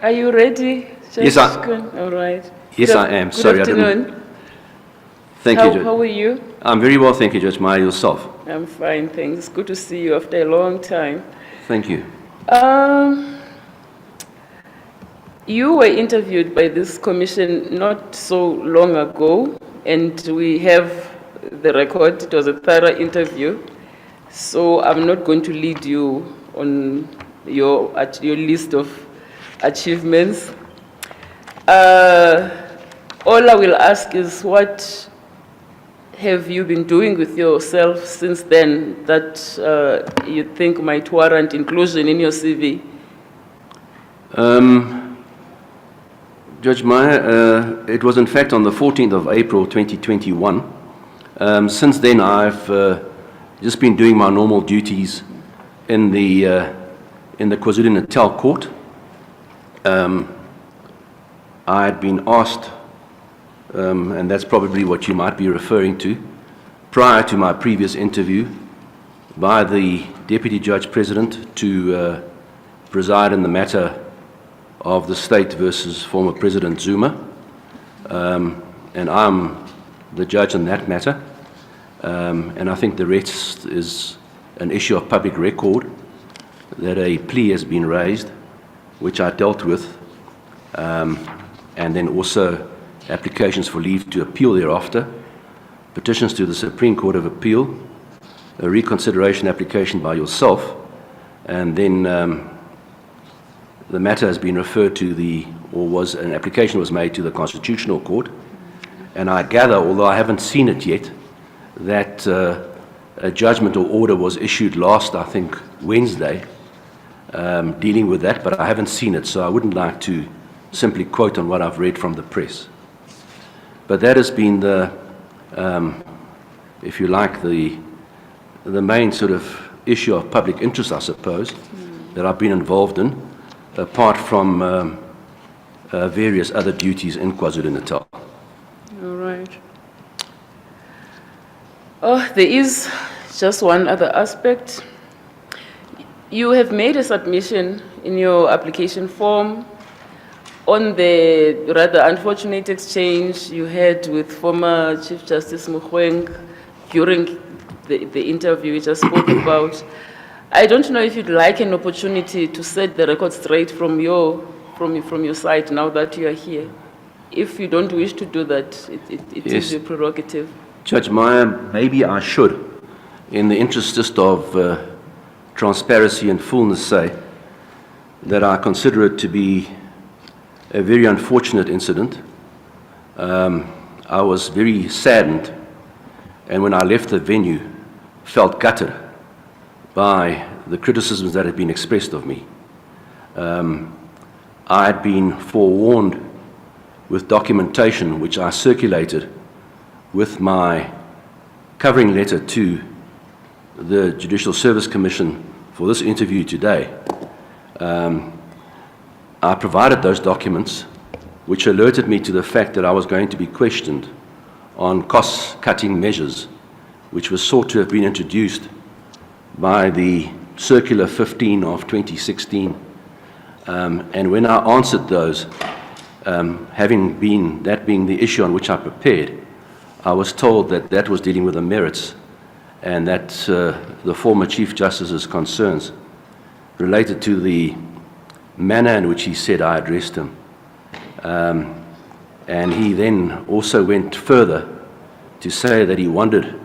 Are you ready, Judge Yes, Koen? All right. Yes, I am. Sorry, I Good didn't. afternoon. Thank you, Judge. How are you? I'm very well, thank you, Judge Meyer. Yourself? I'm fine, thanks. It's good to see you after a long time. Thank you. You were interviewed by this commission not so long ago, and we have the record. It was a thorough interview, so I'm not going to lead you on your list of achievements. All I will ask is, what have you been doing with yourself since then that you think might warrant inclusion in your CV? Judge Meyer, it was in fact on the 14th of April 2021. Since then, I've just been doing my normal duties in the KwaZulu-Natal court. I had been asked, and that's probably what you might be referring to, prior to my previous interview, by the Deputy Judge President to preside in the matter of the state versus former President Zuma. And I'm the judge in that matter. And I think the rest is an issue of public record, that a plea has been raised, which I dealt with, and then also applications for leave to appeal thereafter, petitions to the Supreme Court of Appeal, a reconsideration application by yourself, and then the matter has been referred to an application was made to the Constitutional Court, and I gather, although I haven't seen it yet, that a judgment or order was issued last, I think, Wednesday, dealing with that, but I haven't seen it, so I wouldn't like to simply quote on what I've read from the press. But that has been the, if you like, the main sort of issue of public interest, I suppose, that I've been involved in, apart from various other duties in KwaZulu-Natal. All right. Oh, there is just one other aspect. You have made a submission in your application form on the rather unfortunate exchange you had with former Chief Justice Mogoeng during the interview we just spoke about. I don't know if you'd like an opportunity to set the record straight from your side now that you are here. If you don't wish to do that, it Yes. is your prerogative. Judge Meyer, maybe I should, in the interest just of transparency and fullness, say that I consider it to be a very unfortunate incident. I was very saddened, and when I left the venue, felt gutted by the criticisms that had been expressed of me. I had been forewarned with documentation which I circulated with my covering letter to the Judicial Service Commission for this interview today. I provided those documents which alerted me to the fact that I was going to be questioned on cost-cutting measures which were sought to have been introduced by the Circular 15 of 2016. And when I answered those, that being the issue on which I prepared, I was told that that was dealing with the merits, and that the former Chief Justice's concerns related to the manner in which he said I addressed him. And he then also went further to say that he wondered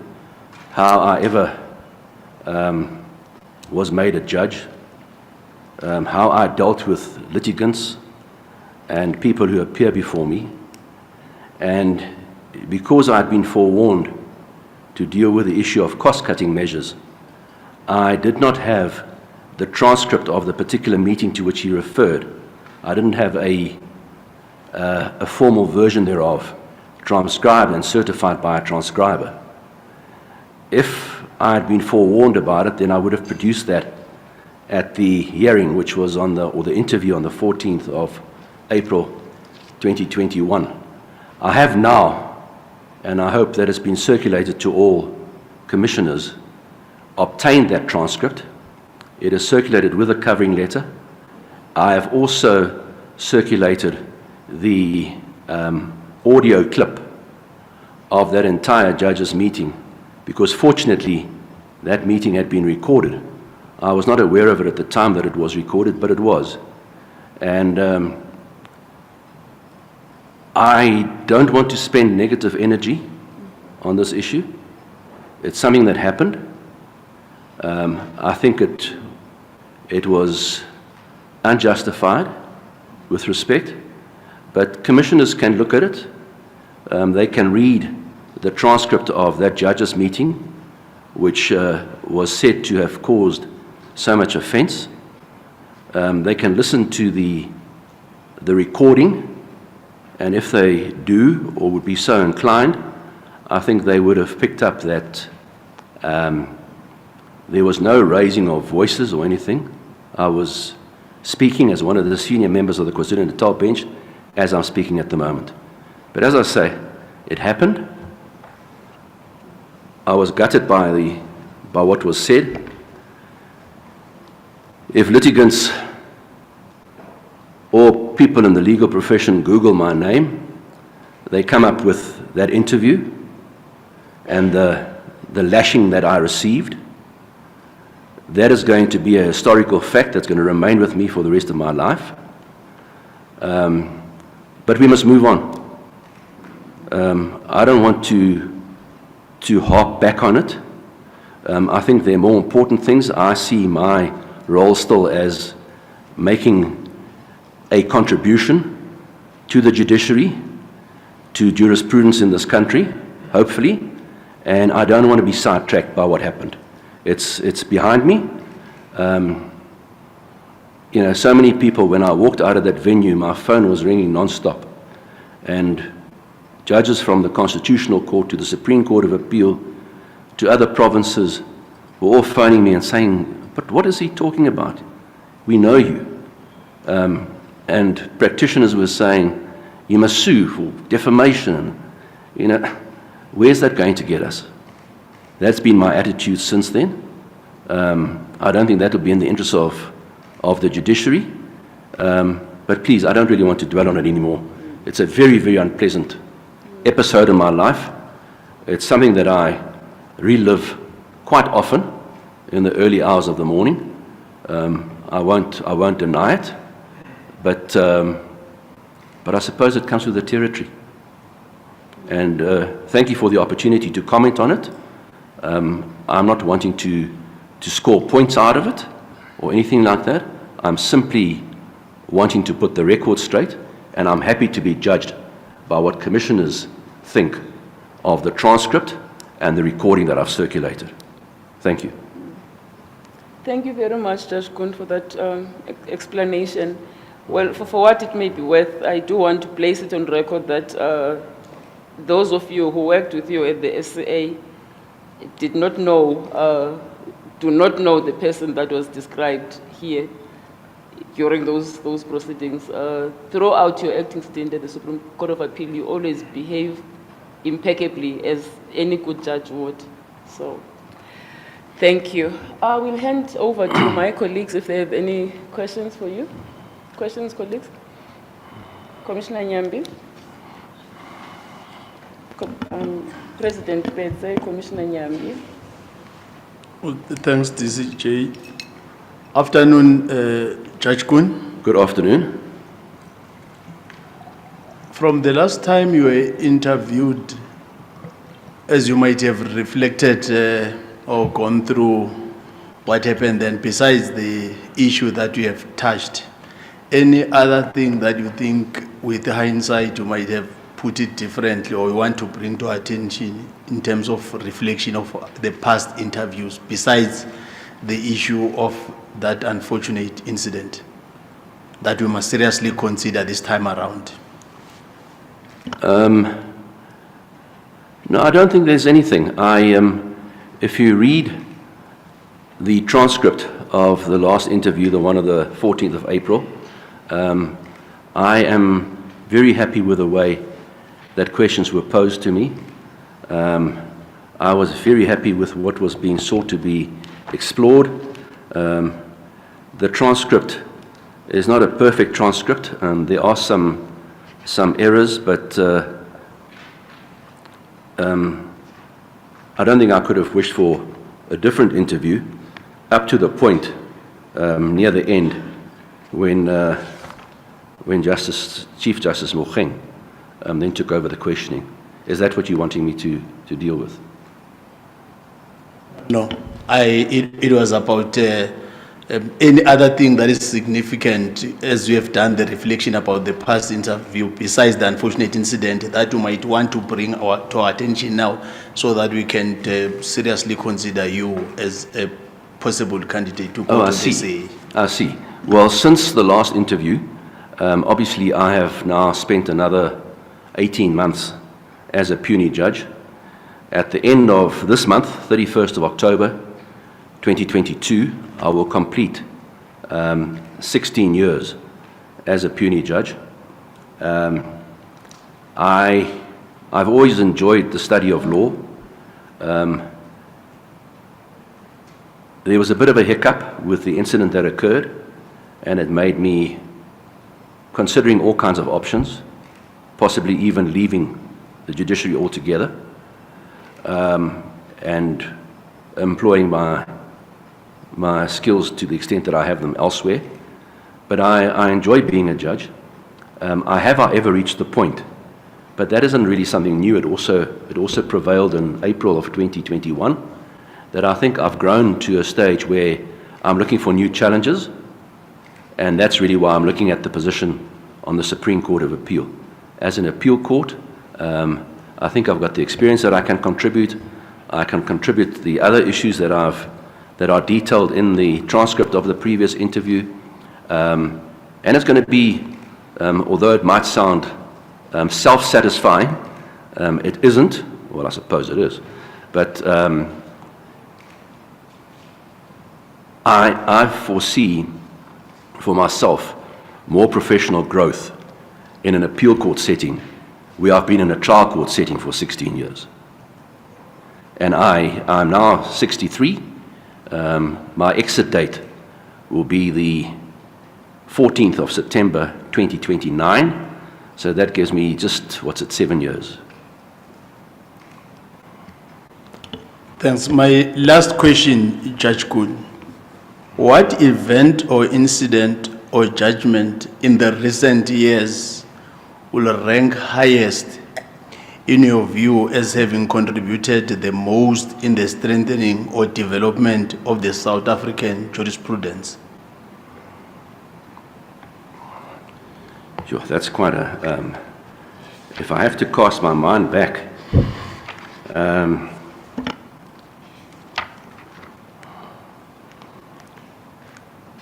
how I ever was made a judge, how I dealt with litigants and people who appear before me. And because I had been forewarned to deal with the issue of cost-cutting measures, I did not have the transcript of the particular meeting to which he referred. I didn't have a formal version thereof transcribed and certified by a transcriber. If I had been forewarned about it, then I would have produced that at the hearing, which was or the interview on the 14th of April 2021. I have now, and I hope that it's been circulated to all commissioners, obtained that transcript. It is circulated with a covering letter. I have also circulated the audio clip of that entire judges' meeting, because fortunately that meeting had been recorded. I was not aware of it at the time that it was recorded, but it was. And I don't want to spend negative energy on this issue. It's something that happened. I think it was unjustified, with respect, but commissioners can look at it. They can read the transcript of that judges' meeting, which was said to have caused so much offense. They can listen to the recording, and if they do or would be so inclined, I think they would have picked up that there was no raising of voices or anything. I was speaking as one of the senior members of the KwaZulu-Natal bench as I'm speaking at the moment. But as I say, it happened. I was gutted by what was said. If litigants or people in the legal profession Google my name, they come up with that interview and the lashing that I received. That is going to be a historical fact that's going to remain with me for the rest of my life. But we must move on. I don't want to harp back on it. I think there are more important things. I see my role still as making a contribution to the judiciary, to jurisprudence in this country, hopefully, and I don't want to be sidetracked by what happened. It's behind me. You know, so many people, when I walked out of that venue, my phone was ringing non-stop, and judges from the Constitutional Court to the Supreme Court of Appeal to other provinces were all phoning me and saying, "But what is he talking about? We know you." And practitioners were saying, "You must sue for defamation." You know, where's that going to get us? That's been my attitude since then. I don't think that will be in the interest of the judiciary. But please, I don't really want to dwell on it anymore. It's a very, very unpleasant episode in my life. It's something that I relive quite often in the early hours of the morning. I won't deny it, but I suppose it comes with the territory. And thank you for the opportunity to comment on it. I'm not wanting to score points out of it or anything like that. I'm simply wanting to put the record straight, and I'm happy to be judged by what commissioners think of the transcript and the recording that I've circulated. Thank you. Thank you very much, Judge Koen, for that explanation. Well, for what it may be worth, I do want to place it on record that those of you who worked with you at the SCA do not know the person that was described here during those proceedings. Throughout your acting stint at the Supreme Court of Appeal, you always behave impeccably, as any good judge would. So, thank you. I will hand over to my colleagues if they have any questions for you. Questions, colleagues? Commissioner Nyambi? President Petse, Commissioner Nyambi. Well, thanks, DCJ. Afternoon, Judge Koen. Good afternoon. From the last time you were interviewed, as you might have reflected or gone through what happened then, besides the issue that you have touched, any other thing that you think with hindsight you might have put it differently or you want to bring to attention in terms of reflection of the past interviews, besides the issue of that unfortunate incident that we must seriously consider this time around? No, I don't think there's anything. If you read the transcript of the last interview, the one of the 14th of April, I am very happy with the way that questions were posed to me. I was very happy with what was being sought to be explored. The transcript is not a perfect transcript. There are some errors, but I don't think I could have wished for a different interview up to the point near the end when Chief Justice Mogoeng then took over the questioning. Is that what you're wanting me to deal with? No, it was about any other thing that is significant, as you have done the reflection about the past interview, besides the unfortunate incident that you might want to bring to our attention now, so that we can seriously consider you as a possible candidate to go to the CA. I see. Well, since the last interview, obviously I have now spent another 18 months as a puisne judge. At the end of this month, 31st of October, 2022, I will complete 16 years as a puisne judge. I've always enjoyed the study of law. There was a bit of a hiccup with the incident that occurred, and it made me considering all kinds of options, possibly even leaving the judiciary altogether, and employing my skills to the extent that I have them elsewhere. But I enjoy being a judge. I have, however, reached the point, but that isn't really something new. It also prevailed in April of 2021, that I think I've grown to a stage where I'm looking for new challenges, and that's really why I'm looking at the position on the Supreme Court of Appeal. As an appeal court, I think I've got the experience that I can contribute. I can contribute the other issues that are detailed in the transcript of the previous interview. And it's going to be, although it might sound self-satisfying, it isn't. Well, I suppose it is. But I foresee for myself more professional growth in an appeal court setting where I've been in a trial court setting for 16 years. And I'm now 63. My exit date will be the 14th of September 2029. So that gives me just, 7 years. Thanks. My last question, Judge Koen. What event or incident or judgment in the recent years will rank highest in your view as having contributed the most in the strengthening or development of the South African jurisprudence? Sure, that's quite a, if I have to cast my mind back,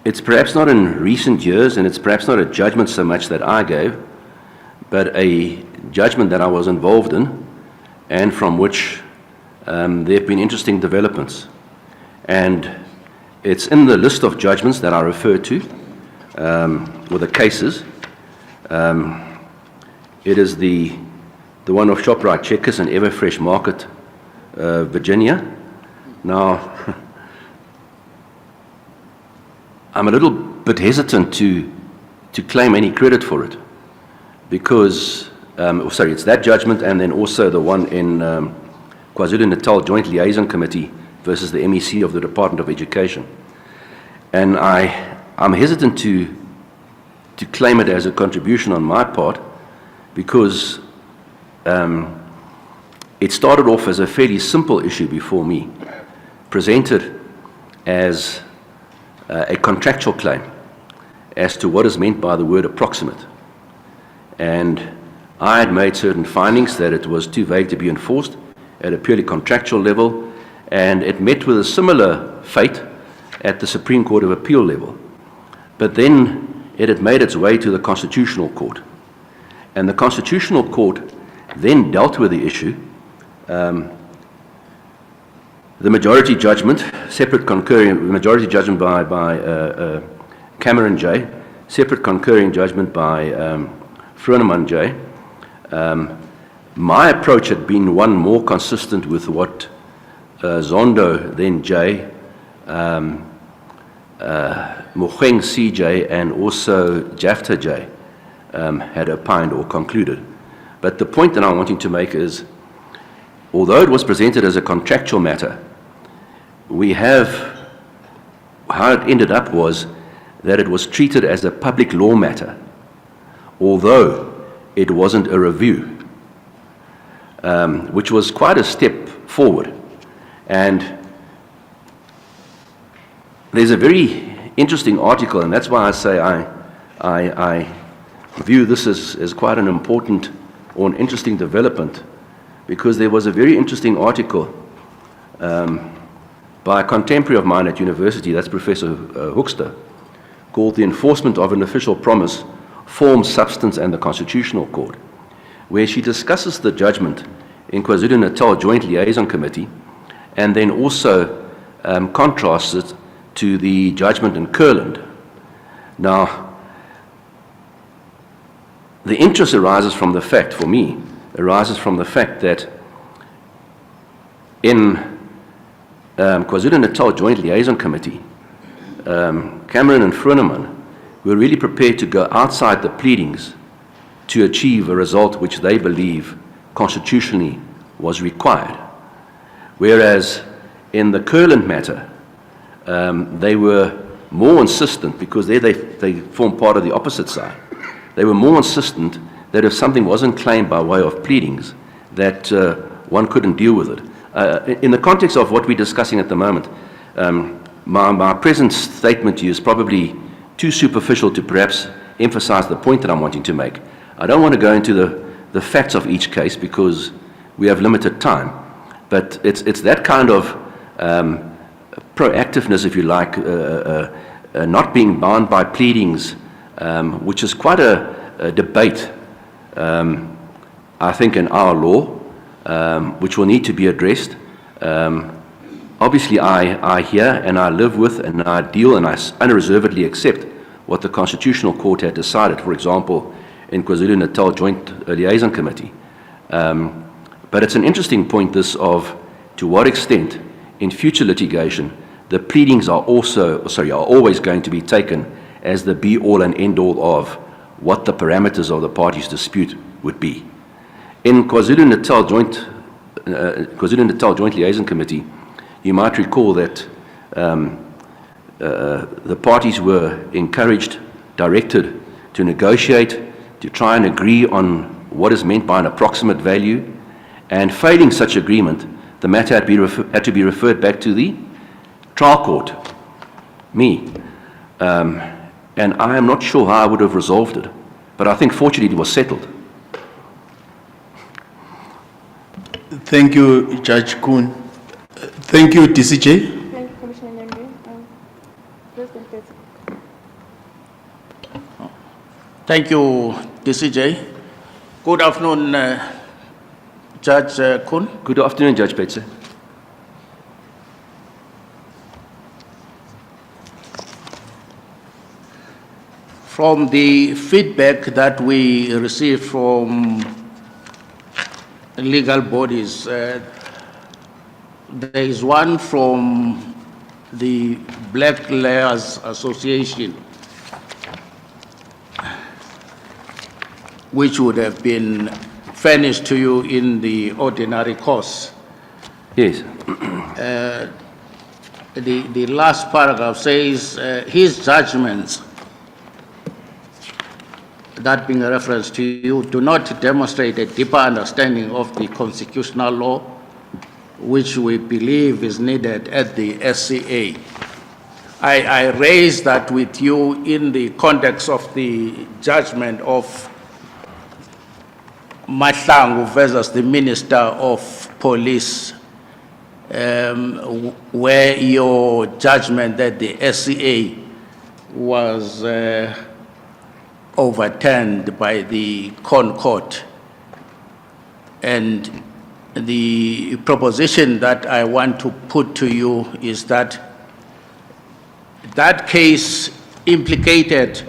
it's perhaps not in recent years, and it's perhaps not a judgment so much that I gave, but a judgment that I was involved in, and from which there have been interesting developments. And it's in the list of judgments that I refer to, or the cases. It is the one of Shoprite Checkers and Everfresh Market, Virginia. Now, I'm a little bit hesitant to claim any credit for it, because, it's that judgment, and then also the one in KwaZulu-Natal Joint Liaison Committee versus the MEC of the Department of Education. And I'm hesitant to claim it as a contribution on my part, because it started off as a fairly simple issue before me, presented as a contractual claim as to what is meant by the word approximate. And I had made certain findings that it was too vague to be enforced at a purely contractual level, and it met with a similar fate at the Supreme Court of Appeal level. But then it had made its way to the Constitutional Court. And the Constitutional Court then dealt with the issue. The majority judgment, separate concurring, majority judgment by Cameron J., separate concurring judgment by Fruneman J. My approach had been one more consistent with what Zondo, then J., Mogoeng CJ and also Jafta J had opined or concluded. But the point that I'm wanting to make is, although it was presented as a contractual matter, how it ended up was that it was treated as a public law matter, although it wasn't a review, which was quite a step forward. And there's a very interesting article, and that's why I say I view this as quite an important or an interesting development, because there was a very interesting article by a contemporary of mine at university, that's Professor Hoekster, called The Enforcement of an Official Promise, Form, Substance and the Constitutional Court, where she discusses the judgment in KwaZulu-Natal Joint Liaison Committee and then also contrasts it to the judgment in Kurland. Now, the interest arises from the fact, for me, that in KwaZulu-Natal Joint Liaison Committee, Cameron and Fruneman were really prepared to go outside the pleadings to achieve a result which they believe constitutionally was required. Whereas in the Kurland matter, they were more insistent, because they form part of the opposite side. They were more insistent that if something wasn't claimed by way of pleadings, that one couldn't deal with it. In the context of what we're discussing at the moment, my present statement to you is probably too superficial to perhaps emphasize the point that I'm wanting to make. I don't want to go into the facts of each case because we have limited time, but it's that kind of proactiveness, if you like, not being bound by pleadings, which is quite a debate, I think, in our law, which will need to be addressed. Obviously, I hear and I live with and I deal and I unreservedly accept what the Constitutional Court had decided, for example, in KwaZulu-Natal Joint Liaison Committee. But it's an interesting point, this, of to what extent in future litigation the pleadings are always going to be taken as the be-all and end-all of what the parameters of the parties' dispute would be. In KwaZulu-Natal Joint Liaison Committee, you might recall that the parties were encouraged, directed to negotiate, to try and agree on what is meant by an approximate value, and failing such agreement, the matter had to be referred back to the trial court, me. And I am not sure how I would have resolved it, but I think fortunately it was settled. Thank you, Judge Koen. Thank you, DCJ. Thank you, Commissioner Nyambe. President Petrus. Thank you, DCJ. Good afternoon, Judge Koen. Good afternoon, Judge Petrus. From the feedback that we received from legal bodies, there is one from the Black Lawyers Association, which would have been furnished to you in the ordinary course. Yes. The last paragraph says, his judgments, that being a reference to you, do not demonstrate a deeper understanding of the constitutional law, which we believe is needed at the SCA. I raised that with you in the context of the judgment of Mahlangu versus the Minister of Police, where your judgment that the SCA was overturned by the Court. And the proposition that I want to put to you is that that case implicated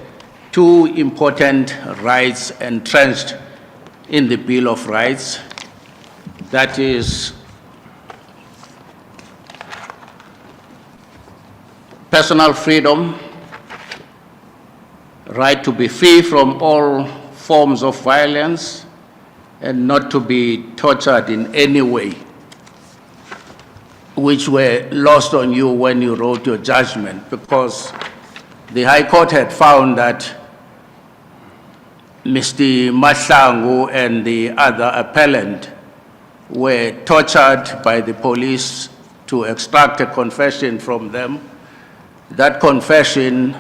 two important rights entrenched in the Bill of Rights, that is personal freedom right to be free from all forms of violence and not to be tortured in any way, which were lost on you when you wrote your judgment, because the High Court had found that Mr. Mahlangu and the other appellant were tortured by the police to extract a confession from them. That confession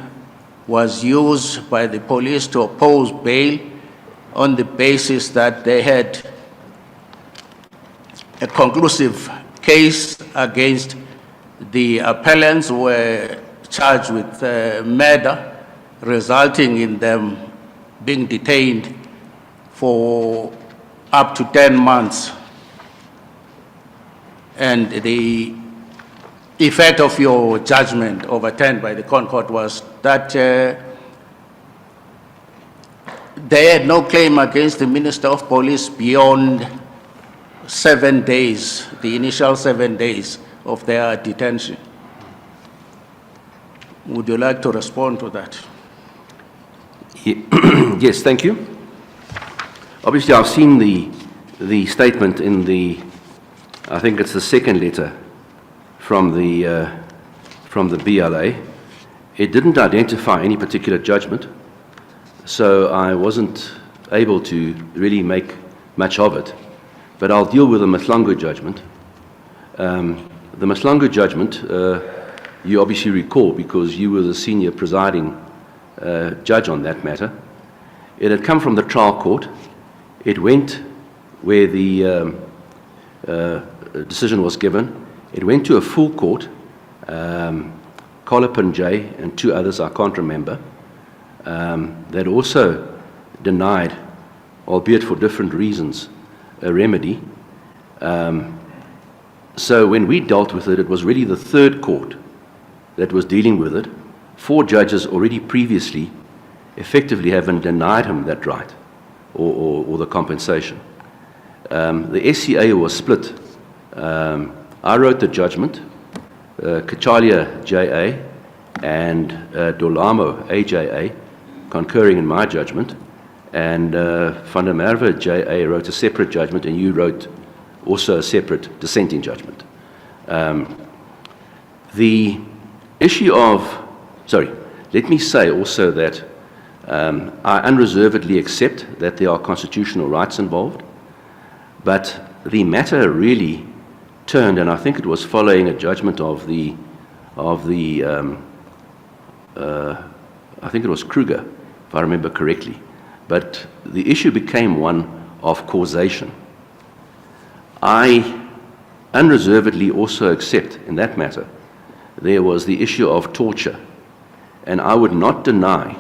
was used by the police to oppose bail on the basis that they had a conclusive case against the appellants who were charged with murder, resulting in them being detained for up to 10 months. And the effect of your judgment overturned by the Court was that they had no claim against the Minister of Police beyond 7 days, the initial 7 days of their detention. Would you like to respond to that? Yes, thank you. Obviously, I've seen the statement in the, I think it's the second letter from the BLA. It didn't identify any particular judgment, so I wasn't able to really make much of it. But I'll deal with the Mahlangu judgment. The Mahlangu judgment, you obviously recall because you were the senior presiding judge on that matter. It had come from the trial court. It went where the decision was given. It went to a full court, Colopin J and two others I can't remember, that also denied, albeit for different reasons, a remedy. So when we dealt with it, it was really the third court that was dealing with it. 4 judges already previously effectively haven't denied him that right or the compensation. The SCA was split. I wrote the judgment, Kachalia JA and Dolamo AJA concurring in my judgment, and Van der Merwe JA wrote a separate judgment, and you wrote also a separate dissenting judgment. The issue of, let me say also that I unreservedly accept that there are constitutional rights involved, but the matter really turned, and I think it was following a judgment of the I think it was Kruger, if I remember correctly, but the issue became one of causation. I unreservedly also accept in that matter there was the issue of torture, and I would not deny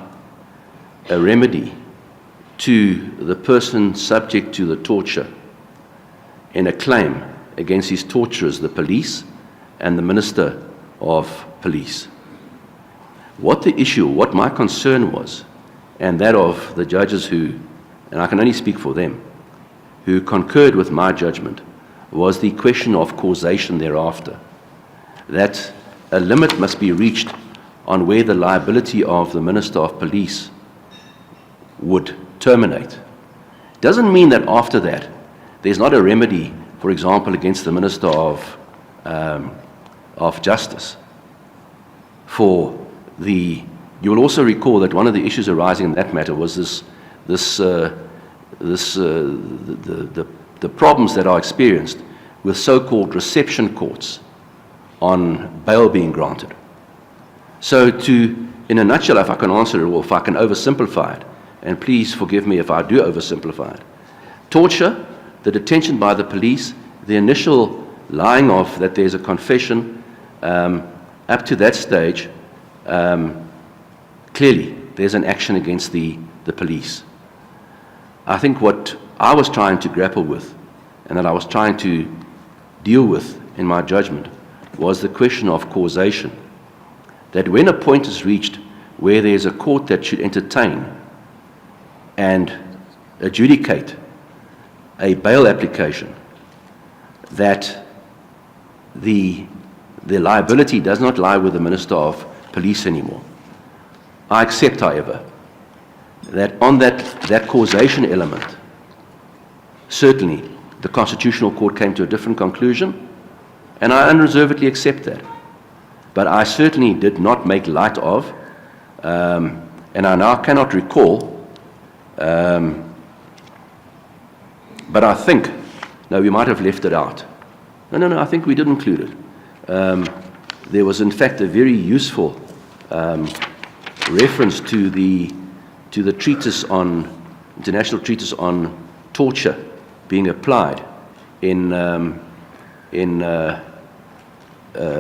a remedy to the person subject to the torture in a claim against his torturers, the police and the Minister of Police. What my concern was, and that of the judges who, and I can only speak for them, who concurred with my judgment, was the question of causation thereafter. That a limit must be reached on where the liability of the Minister of Police would terminate. Doesn't mean that after that there's not a remedy, for example, against the Minister of Justice. You will also recall that one of the issues arising in that matter was the problems that are experienced with so-called reception courts on bail being granted. So in a nutshell, if I can answer it, or if I can oversimplify it, and please forgive me if I do oversimplify it, torture, the detention by the police, the initial lying off that there's a confession, up to that stage, clearly there's an action against the police. I think what I was trying to grapple with, and that I was trying to deal with in my judgment, was the question of causation. That when a point is reached where there's a court that should entertain and adjudicate a bail application, that the liability does not lie with the Minister of Police anymore. I accept, however, that on that causation element, certainly the Constitutional Court came to a different conclusion, and I unreservedly accept that. But I certainly did not make light of, and I now cannot recall, but I think, no, we might have left it out. No, I think we did include it. There was in fact a very useful reference to the treatise on, international treatise on torture being applied in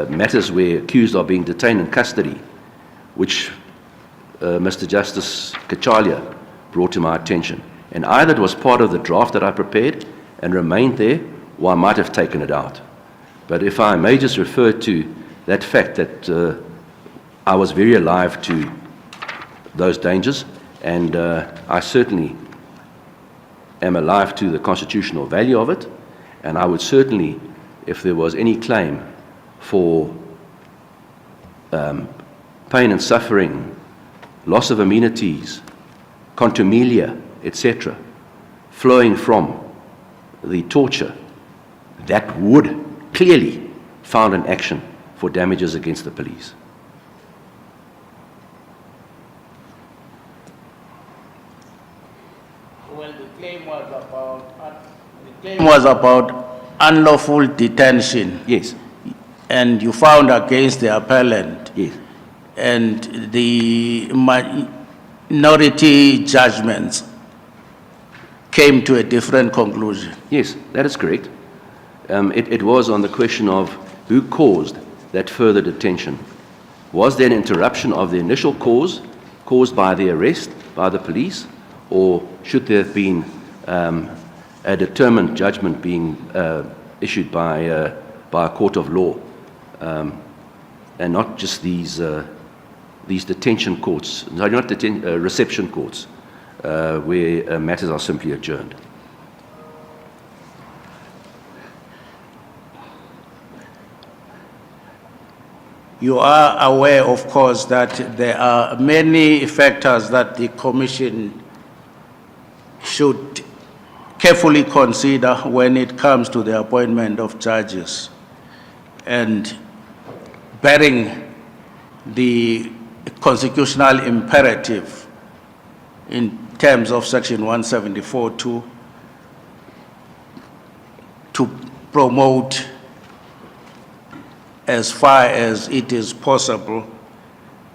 matters where accused are being detained in custody, which Mr. Justice Kachalia brought to my attention. And either it was part of the draft that I prepared and remained there, or I might have taken it out. But if I may just refer to that fact that I was very alive to those dangers, and I certainly am alive to the constitutional value of it, and I would certainly, if there was any claim for pain and suffering, loss of amenities, contumelia, etc., flowing from the torture, that would clearly found an action for damages against the police. Well, the claim was about unlawful detention. Yes, And you found against the appellant. yes, And the minority judgments came to a different conclusion. yes, that is correct. It was on the question of who caused that further detention. Was there an interruption of the initial cause caused by the arrest by the police, or should there have been a determined judgment being issued by a court of law, and not just these detention courts, no, not reception courts, where matters are simply adjourned. You are aware, of course, that there are many factors that the Commission should carefully consider when it comes to the appointment of judges. And bearing the constitutional imperative in terms of Section 174(2) to promote, as far as it is possible,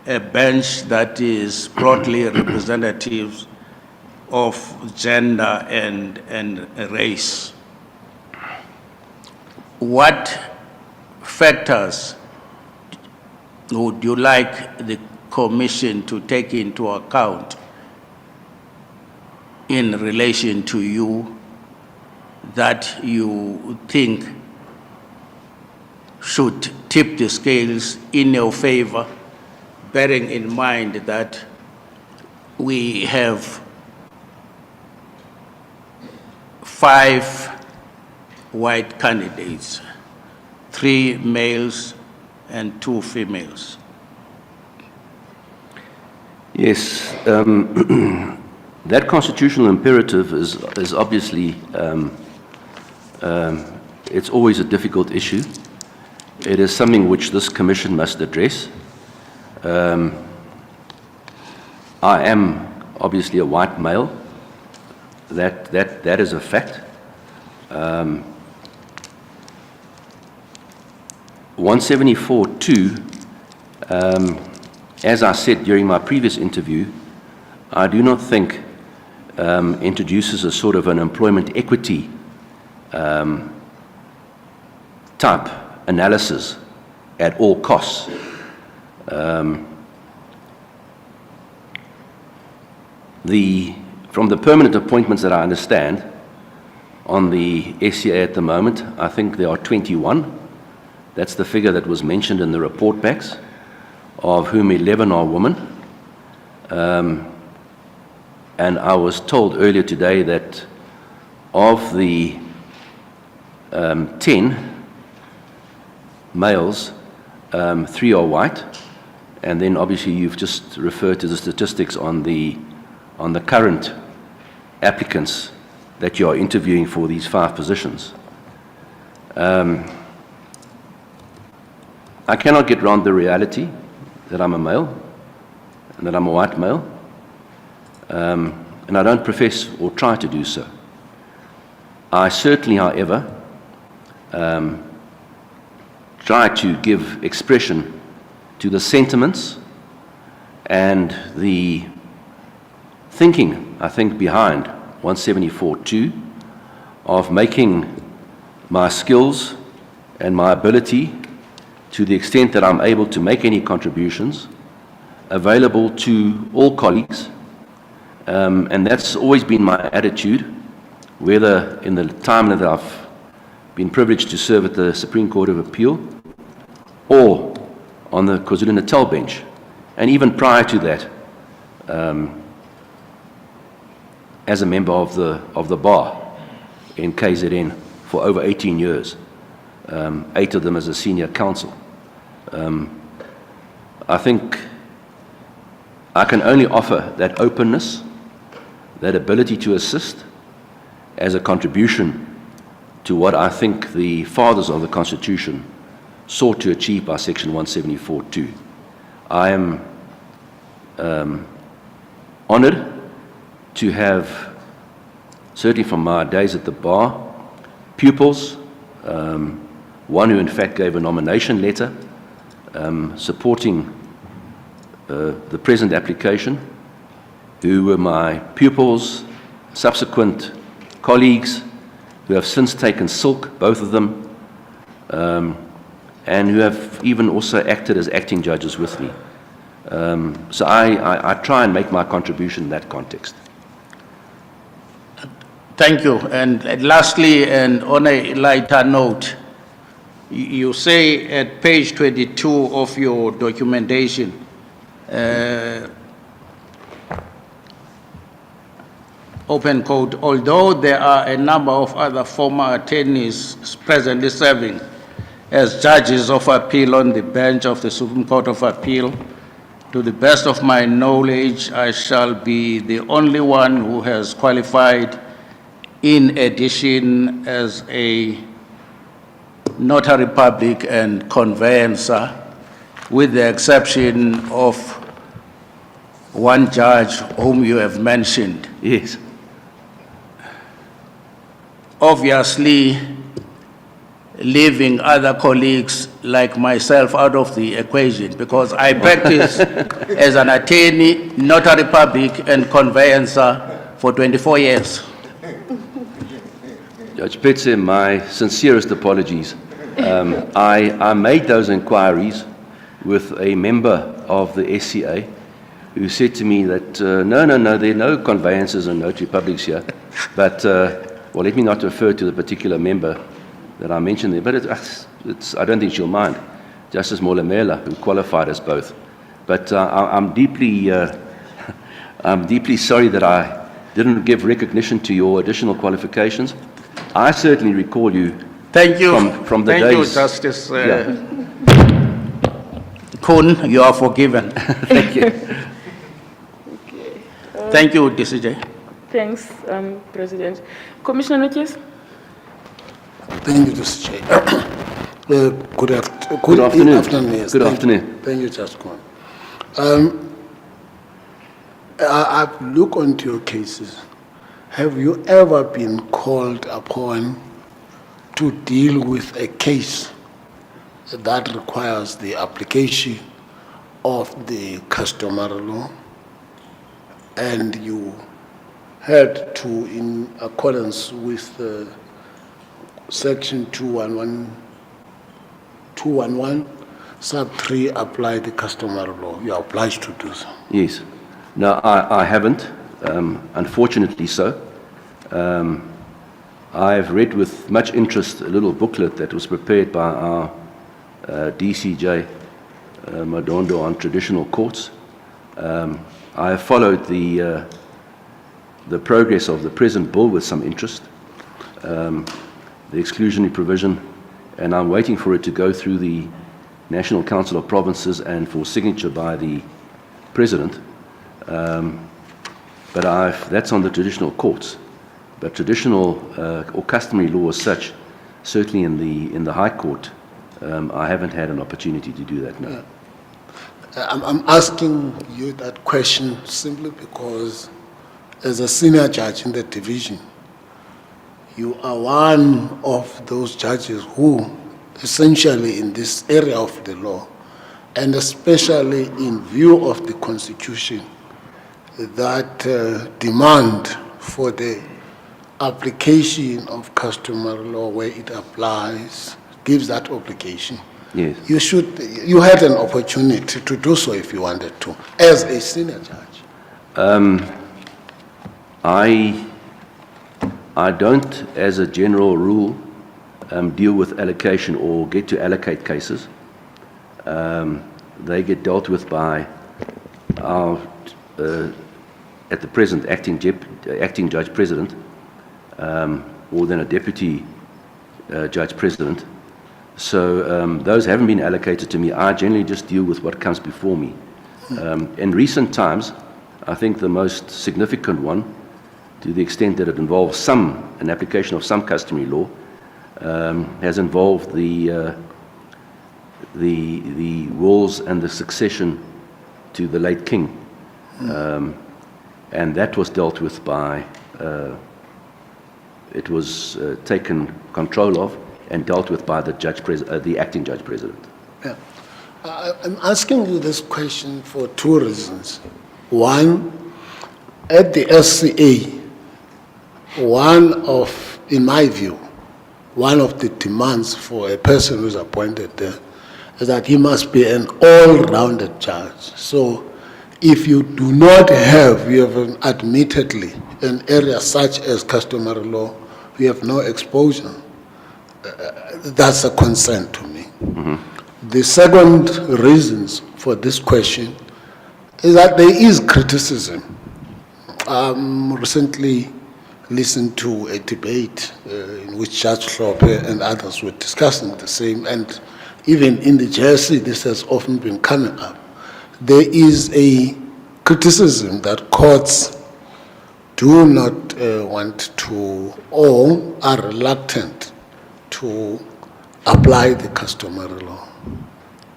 a bench that is broadly representative of gender and race. What factors would you like the Commission to take into account in relation to you that you think should tip the scales in your favor, bearing in mind that we have 5 white candidates, 3 males and 2 females? Yes, that constitutional imperative is obviously, it's always a difficult issue. It is something which this Commission must address. I am obviously a white male. That is a fact. 174(2), as I said during my previous interview, I do not think introduces a sort of an employment equity type analysis at all costs. From the permanent appointments that I understand on the SCA at the moment, I think there are 21. That's the figure that was mentioned in the report backs, of whom 11 are women. And I was told earlier today that of the 10 males, 3 are white, and then obviously you've just referred to the statistics on the on the current applicants that you are interviewing for these 5 positions. I cannot get round the reality that I'm a male and that I'm a white male, and I don't profess or try to do so. I certainly, however, try to give expression to the sentiments and the thinking, I think, behind 174.2 of making my skills and my ability, to the extent that I'm able to make any contributions, available to all colleagues. And that's always been my attitude, whether in the time that I've been privileged to serve at the Supreme Court of Appeal or on the KwaZulu-Natal bench, and even prior to that, as a member of the bar in KZN for over 18 years, 8 of them as a senior counsel. I think I can only offer that openness, that ability to assist, as a contribution to what I think the fathers of the Constitution sought to achieve by Section 174.2. I am honored to have, certainly from my days at the bar, pupils, one who in fact gave a nomination letter supporting the present application, who were my pupils, subsequent colleagues, who have since taken silk, both of them, and who have even also acted as acting judges with me. So I try and make my contribution in that context. Thank you. And lastly, and on a lighter note, you say at page 22 of your documentation, open quote, although there are a number of other former attorneys presently serving as judges of appeal on the bench of the Supreme Court of Appeal, to the best of my knowledge, I shall be the only one who has qualified in addition as a notary public and conveyancer, with the exception of one judge whom you have mentioned. Yes. Obviously, leaving other colleagues like myself out of the equation, because I practice as an attorney, notary public, and conveyancer for 24 years. Judge Petrus, my sincerest apologies. I made those inquiries with a member of the SCA who said to me that, no, there are no conveyancers and notary publics here. But, well, let me not refer to the particular member that I mentioned there, but I don't think she'll mind. Justice Molamela, who qualified us both. But I'm deeply sorry that I didn't give recognition to your additional qualifications. I certainly recall you. Thank you. From the Thank days. you, Justice Koen, you are forgiven. Thank you. Thank you, DCJ. Thanks, President. Commissioner Noches? Thank you, Mr. Chair. Good afternoon. Yes. Good afternoon. Thank you, Justice Koen. I've looked onto your cases. Have you ever been called upon to deal with a case that requires the application of the customary law, and you had to, in accordance with Section 211, sub 3, apply the customary law? You are obliged to do so. Yes. No, I haven't, unfortunately so. I've read with much interest a little booklet that was prepared by our DCJ, Madondo, on traditional courts. I have followed the progress of the present bill with some interest, the exclusionary provision, and I'm waiting for it to go through the National Council of Provinces and for signature by the President. but that's on the traditional courts. But traditional or customary law as such, certainly in the High Court, I haven't had an opportunity to do that, no. I'm asking you that question simply because as a senior judge in the division, you are one of those judges who essentially in this area of the law, and especially in view of the Constitution, that demand for the application of customary law where it applies, gives that obligation. Yes. You had an opportunity to do so if you wanted to, as a senior judge. I don't, as a general rule, deal with allocation or get to allocate cases. They get dealt with by our, at the present, acting judge president, or then a deputy judge president. So those haven't been allocated to me. I generally just deal with what comes before me. In recent times, I think the most significant one, to the extent that it involves an application of some customary law, has involved the wills and the succession to the late king. And that was dealt with by, it was taken control of and dealt with by the acting judge president. Yeah. I'm asking you this question for two reasons. One, at the SCA, in my view, one of the demands for a person who's appointed there is that he must be an all-rounded judge. So if you do not have, you have admittedly an area such as customary law, you have no exposure. That's a concern to me. Mm-hmm. The second reasons for this question is that there is criticism. Recently listened to a debate in which Judge Klope and others were discussing the same, and even in the JSC this has often been coming up. There is a criticism that courts do not want to or are reluctant to apply the customary law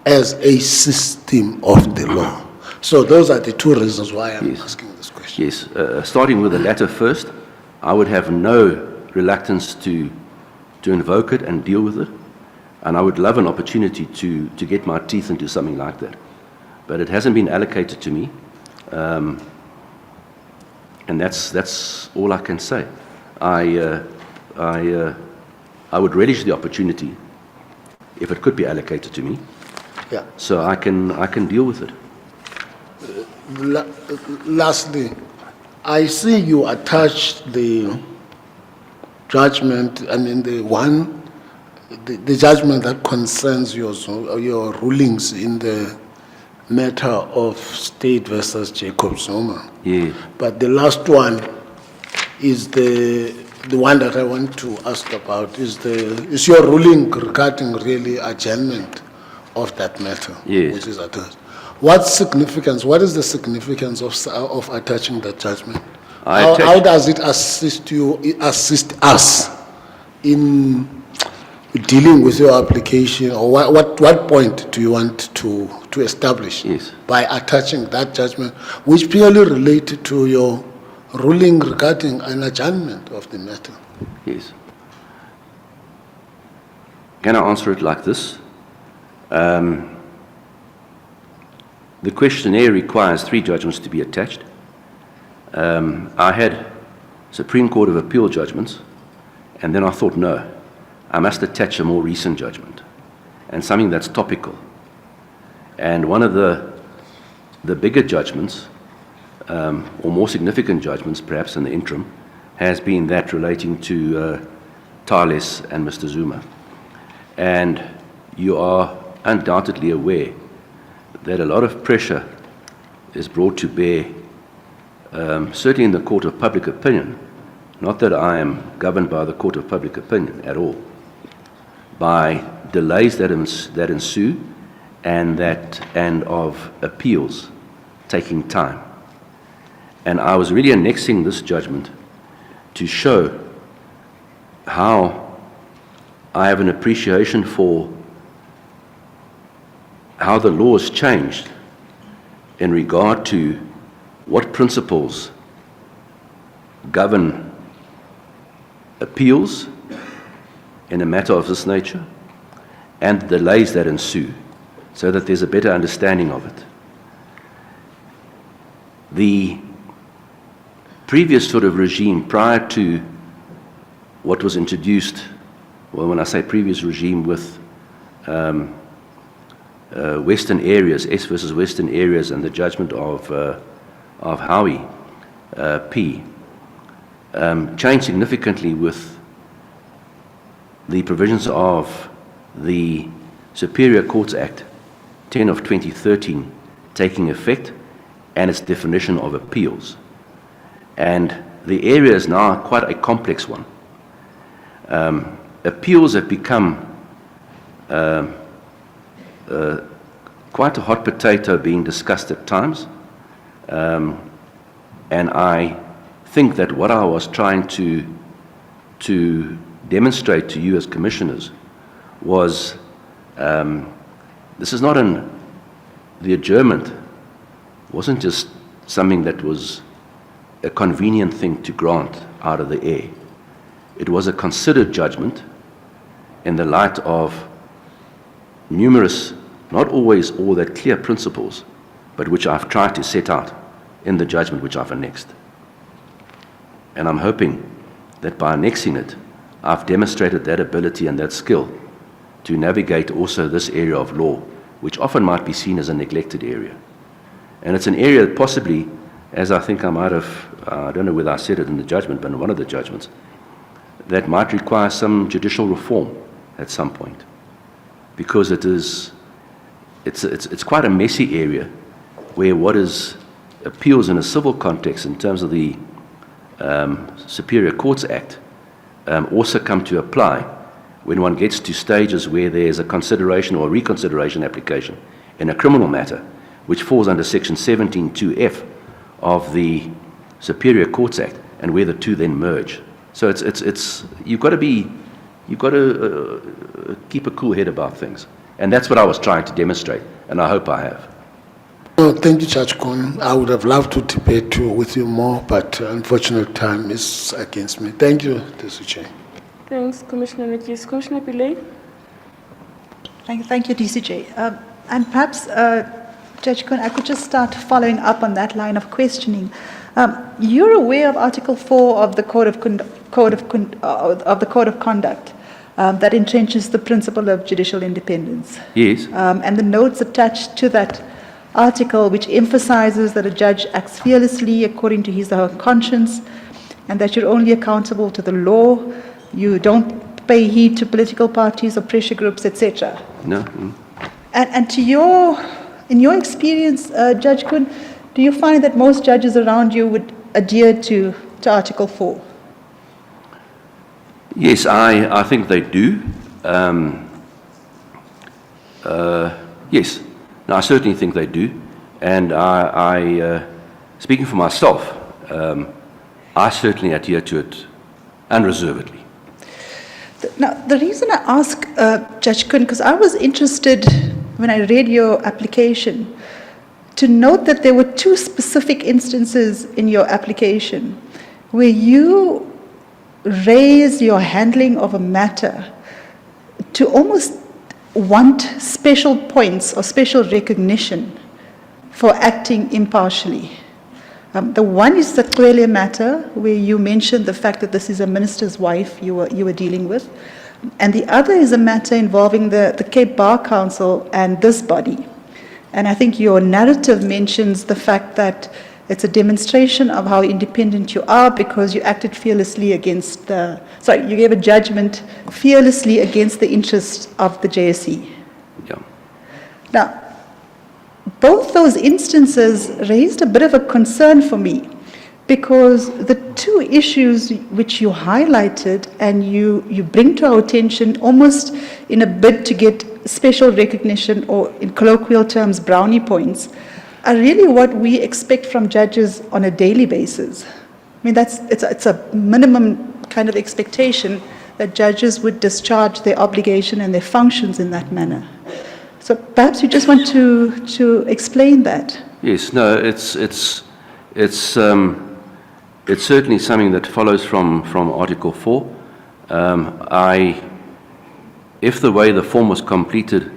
as a system of the law. So those are the two reasons why I'm asking this question. Yes, starting with the latter first, I would have no reluctance to invoke it and deal with it, and I would love an opportunity to get my teeth into something like that. But it hasn't been allocated to me, and that's all I can say. I would relish the opportunity if it could be allocated to me. Yeah. So I can deal with it. Lastly, I see you attached the judgment, the judgment that concerns your rulings in the matter of State versus Jacob Zuma. Yeah. But the last one is the one that I want to ask about is your ruling regarding really adjournment of that matter, Yes. which is attached. What is the significance of attaching that judgment? How does it assist us in dealing with your application, or what point do you want to establish by attaching that judgment, which purely related to your ruling regarding an adjournment of the matter? Yes. Can I answer it like this? The questionnaire requires 3 judgments to be attached. I had Supreme Court of Appeal judgments, and then I thought, no, I must attach a more recent judgment and something that's topical. And one of the bigger judgments, or more significant judgments, perhaps in the interim, has been that relating to Thales and Mr. Zuma. And you are undoubtedly aware that a lot of pressure is brought to bear, certainly in the court of public opinion, not that I am governed by the court of public opinion at all, by delays that ensue and of appeals taking time. And I was really annexing this judgment to show how I have an appreciation for how the law has changed in regard to what principles govern appeals in a matter of this nature and the delays that ensue, so that there's a better understanding of it. The previous sort of regime prior to what was introduced, well, when I say previous regime with Western areas, S versus Western areas, and the judgment of Howie P, changed significantly with the provisions of the Superior Courts Act 10 of 2013 taking effect, and its definition of appeals. And the area is now quite a complex one. Appeals have become quite a hot potato being discussed at times. And I think that what I was trying to demonstrate to you as commissioners was this is not the adjournment wasn't just something that was a convenient thing to grant out of the air. It was a considered judgment in the light of numerous, not always all that clear principles, but which I've tried to set out in the judgment which I've annexed. And I'm hoping that by annexing it, I've demonstrated that ability and that skill to navigate also this area of law, which often might be seen as a neglected area. And it's an area that possibly, as I think I might have, I don't know whether I said it in the judgment, but in one of the judgments, that might require some judicial reform at some point, because it's quite a messy area where what is appeals in a civil context in terms of the Superior Courts Act also come to apply when one gets to stages where there's a consideration or a reconsideration application in a criminal matter, which falls under Section 17(2)(f) of the Superior Courts Act, and where the two then merge. So it's you've got to keep a cool head about things, and that's what I was trying to demonstrate, and I hope I have. Well, thank you, Judge Koen. I would have loved to debate with you more, but unfortunately time is against me. Thank you, DCJ. Thanks, Commissioner Nikis. Commissioner Pillay? Thank you, DCJ. And perhaps, Judge Koen, I could just start following up on that line of questioning. You're aware of Article 4 of the Code of Conduct that entrenches the principle of judicial independence. Yes. And the notes attached to that article, which emphasizes that a judge acts fearlessly according to his or her conscience, and that you're only accountable to the law. You don't pay heed to political parties or pressure groups, etc. No. And in your experience, Judge Koen, do you find that most judges around you would adhere to Article 4? Yes, I think they do. Yes, no, I certainly think they do. And I speaking for myself, I certainly adhere to it unreservedly. Now, the reason I ask, Judge Koen, because I was interested when I read your application to note that there were two specific instances in your application where you raise your handling of a matter to almost want special points or special recognition for acting impartially. The one is the Clearly matter, where you mentioned the fact that this is a minister's wife you were dealing with, and the other is a matter involving the Cape Bar Council and this body. And I think your narrative mentions the fact that it's a demonstration of how independent you are because you acted fearlessly against you gave a judgment fearlessly against the interests of the JSE. Yeah. Now, both those instances raised a bit of a concern for me, because the two issues which you highlighted and you bring to our attention almost in a bid to get special recognition, or in colloquial terms, brownie points, are really what we expect from judges on a daily basis. I mean, it's a minimum kind of expectation that judges would discharge their obligation and their functions in that manner. So perhaps you just want to explain that. Yes, no, it's certainly something that follows from Article 4. If the way the form was completed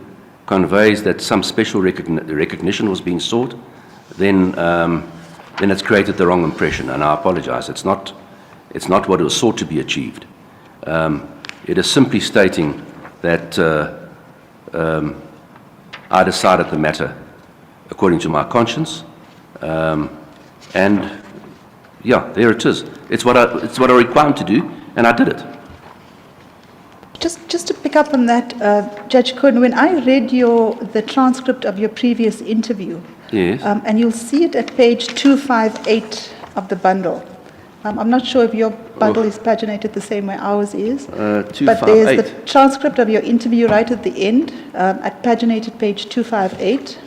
conveys that some special recognition was being sought, then it's created the wrong impression, and I apologize. It's not what was sought to be achieved. It is simply stating that I decided the matter according to my conscience, and yeah, there it is. It's what I required to do, and I did it. Just to pick up on that, Judge Koen, when I read the transcript of your previous interview, Yes. And you'll see it at page 258 of the bundle. I'm not sure if your bundle is paginated the same way ours is, but there's the 258. transcript of your interview right at the end, at paginated page 258.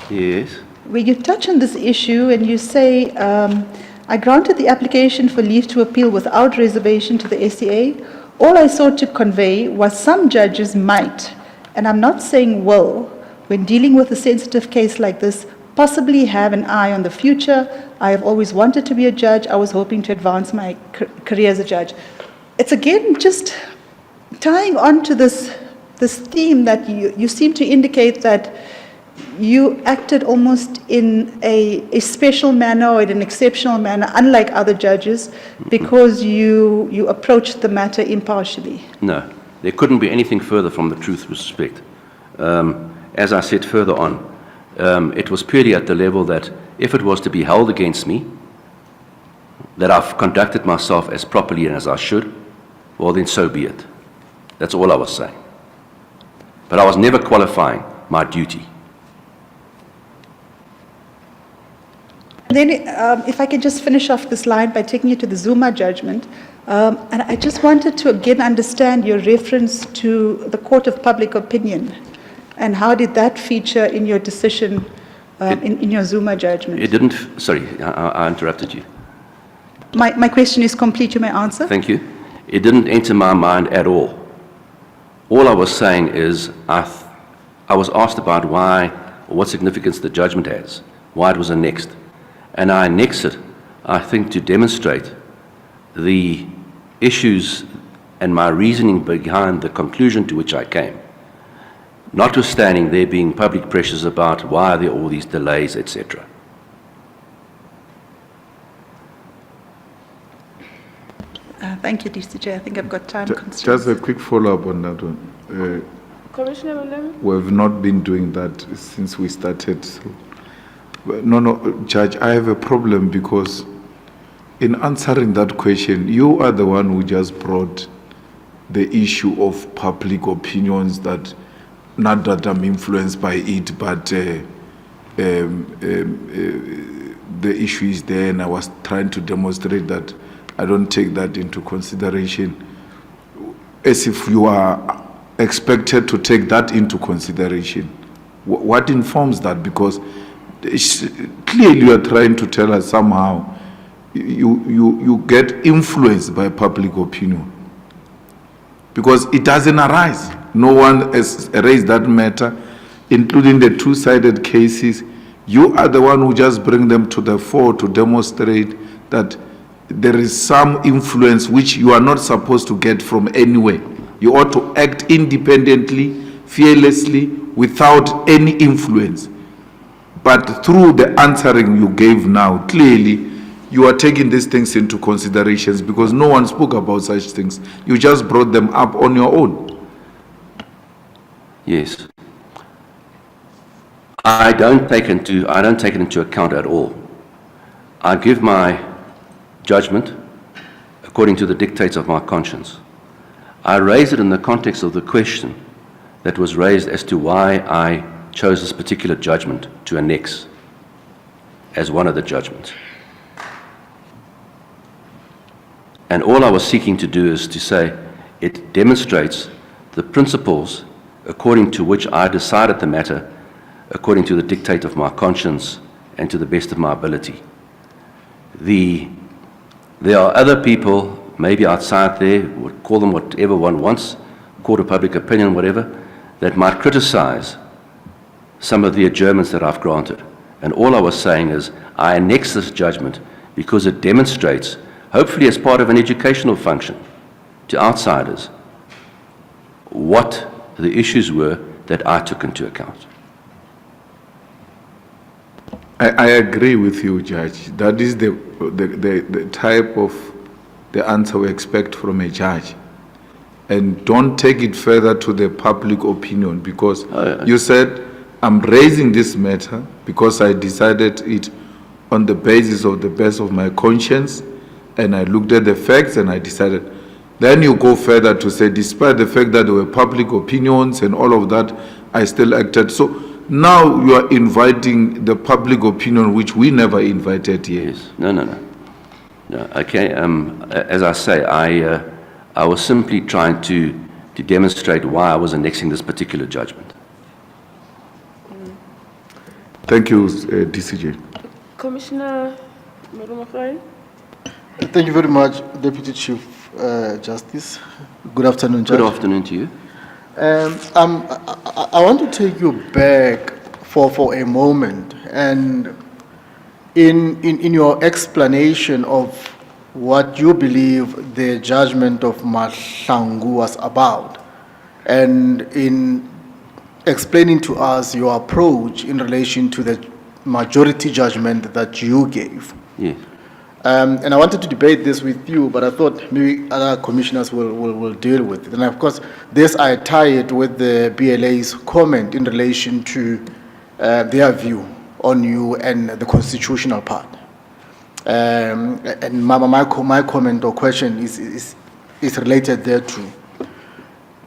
Yes. Where you touch on this issue and you say, I granted the application for leave to appeal without reservation to the SCA. All I sought to convey was some judges might, and I'm not saying will, when dealing with a sensitive case like this, possibly have an eye on the future. I have always wanted to be a judge. I was hoping to advance my career as a judge. It's again just tying on to this theme that you seem to indicate that you acted almost in a special manner or in an exceptional manner, unlike other judges, because you approached the matter impartially. No, there couldn't be anything further from the truth with respect. As I said further on, it was purely at the level that if it was to be held against me, that I've conducted myself as properly and as I should, well then so be it. That's all I was saying. But I was never qualifying my duty. And then, if I could just finish off this line by taking you to the Zuma judgment, and I just wanted to again understand your reference to the Court of Public Opinion, and how did that feature in your decision, in your Zuma judgment? It didn't, sorry, I interrupted you. My question is complete, you may answer. Thank you. It didn't enter my mind at all. All I was saying is I was asked about why, or what significance the judgment has, why it was annexed. And I annex it, I think, to demonstrate the issues and my reasoning behind the conclusion to which I came. Notwithstanding there being public pressures about why are there all these delays, etc. Thank you, DCJ. I think I've got time constraints. Just a quick follow-up on that one. Commissioner Malema? We've not been doing that since we started. So. No, Judge, I have a problem because in answering that question, you are the one who just brought the issue of public opinions, that not that I'm influenced by it, but the issue is there, and I was trying to demonstrate that I don't take that into consideration, as if you are expected to take that into consideration. What informs that? Because clearly you are trying to tell us somehow you get influenced by public opinion, because it doesn't arise. No one has raised that matter, including the two-sided cases. You are the one who just bring them to the fore to demonstrate that there is some influence which you are not supposed to get from anywhere. You ought to act independently, fearlessly, without any influence. But through the answering you gave now, clearly you are taking these things into considerations, because no one spoke about such things. You just brought them up on your own. Yes. I don't take it into account at all. I give my judgment according to the dictates of my conscience. I raise it in the context of the question that was raised as to why I chose this particular judgment to annex as one of the judgments. And all I was seeking to do is to say it demonstrates the principles according to which I decided the matter according to the dictate of my conscience and to the best of my ability. There are other people, maybe outside there, we'll call them whatever one wants, court of public opinion, whatever, that might criticize some of the adjournments that I've granted. And all I was saying is, I annex this judgment because it demonstrates, hopefully as part of an educational function, to outsiders, what the issues were that I took into account. I agree with you, Judge. That is the type of the answer we expect from a judge. And don't take it further to the public opinion, because you said, I'm raising this matter because I decided it on the basis of the best of my conscience, and I looked at the facts and I decided. Then you go further to say, despite the fact that there were public opinions and all of that, I still acted. So now you are inviting the public opinion, which we never invited here. Yes. No, okay. As I say, I was simply trying to demonstrate why I was annexing this particular judgment. Thank you, DCJ. Commissioner Marumafai? Thank you very much, Deputy Chief Justice. Good afternoon, Judge. Good afternoon to you. I want to take you back for a moment, and in your explanation of what you believe the judgment of Mahlangu was about, and in explaining to us your approach in relation to the majority judgment that you gave. Yes. And I wanted to debate this with you, but I thought maybe other commissioners will deal with it. And of course, this I tie it with the BLA's comment in relation to their view on you and the constitutional part. And my comment or question is related there too.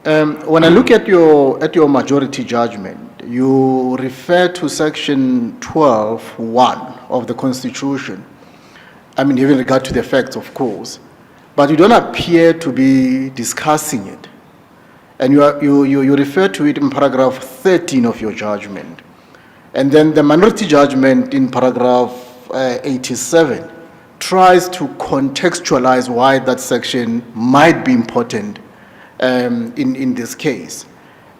When I look at your majority judgment, you refer to section 12(1) of the Constitution. I mean, even in regard to the facts, of course, but you don't appear to be discussing it. And you refer to it in paragraph 13 of your judgment. And then the minority judgment in paragraph 87 tries to contextualize why that section might be important in this case.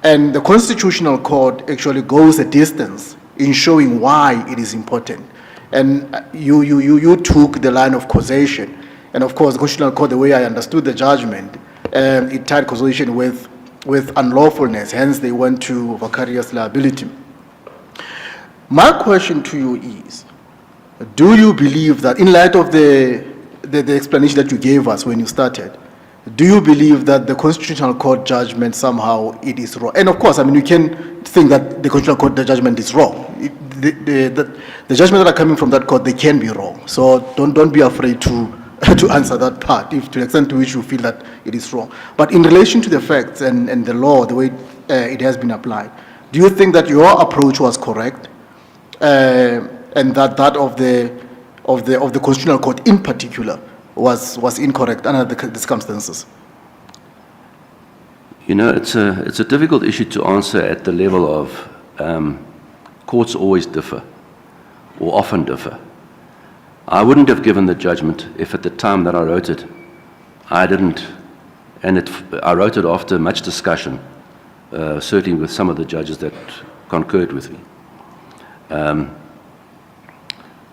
And the Constitutional Court actually goes a distance in showing why it is important. And you took the line of causation. And of course, the Constitutional Court, the way I understood the judgment, it tied causation with unlawfulness, hence they went to vicarious liability. My question to you is, do you believe that, in light of the explanation that you gave us when you started, do you believe that the Constitutional Court judgment somehow it is wrong? And of course, I mean, you can think that the Constitutional Court judgment is wrong. The judgments that are coming from that court, they can be wrong. So don't be afraid to answer that part, if to the extent to which you feel that it is wrong. But in relation to the facts and the law, the way it has been applied, do you think that your approach was correct, and that of the Constitutional Court in particular was incorrect under the circumstances? You know, it's a difficult issue to answer at the level of courts always differ, or often differ. I wouldn't have given the judgment if at the time that I wrote it, I didn't, and I wrote it after much discussion, certainly with some of the judges that concurred with me.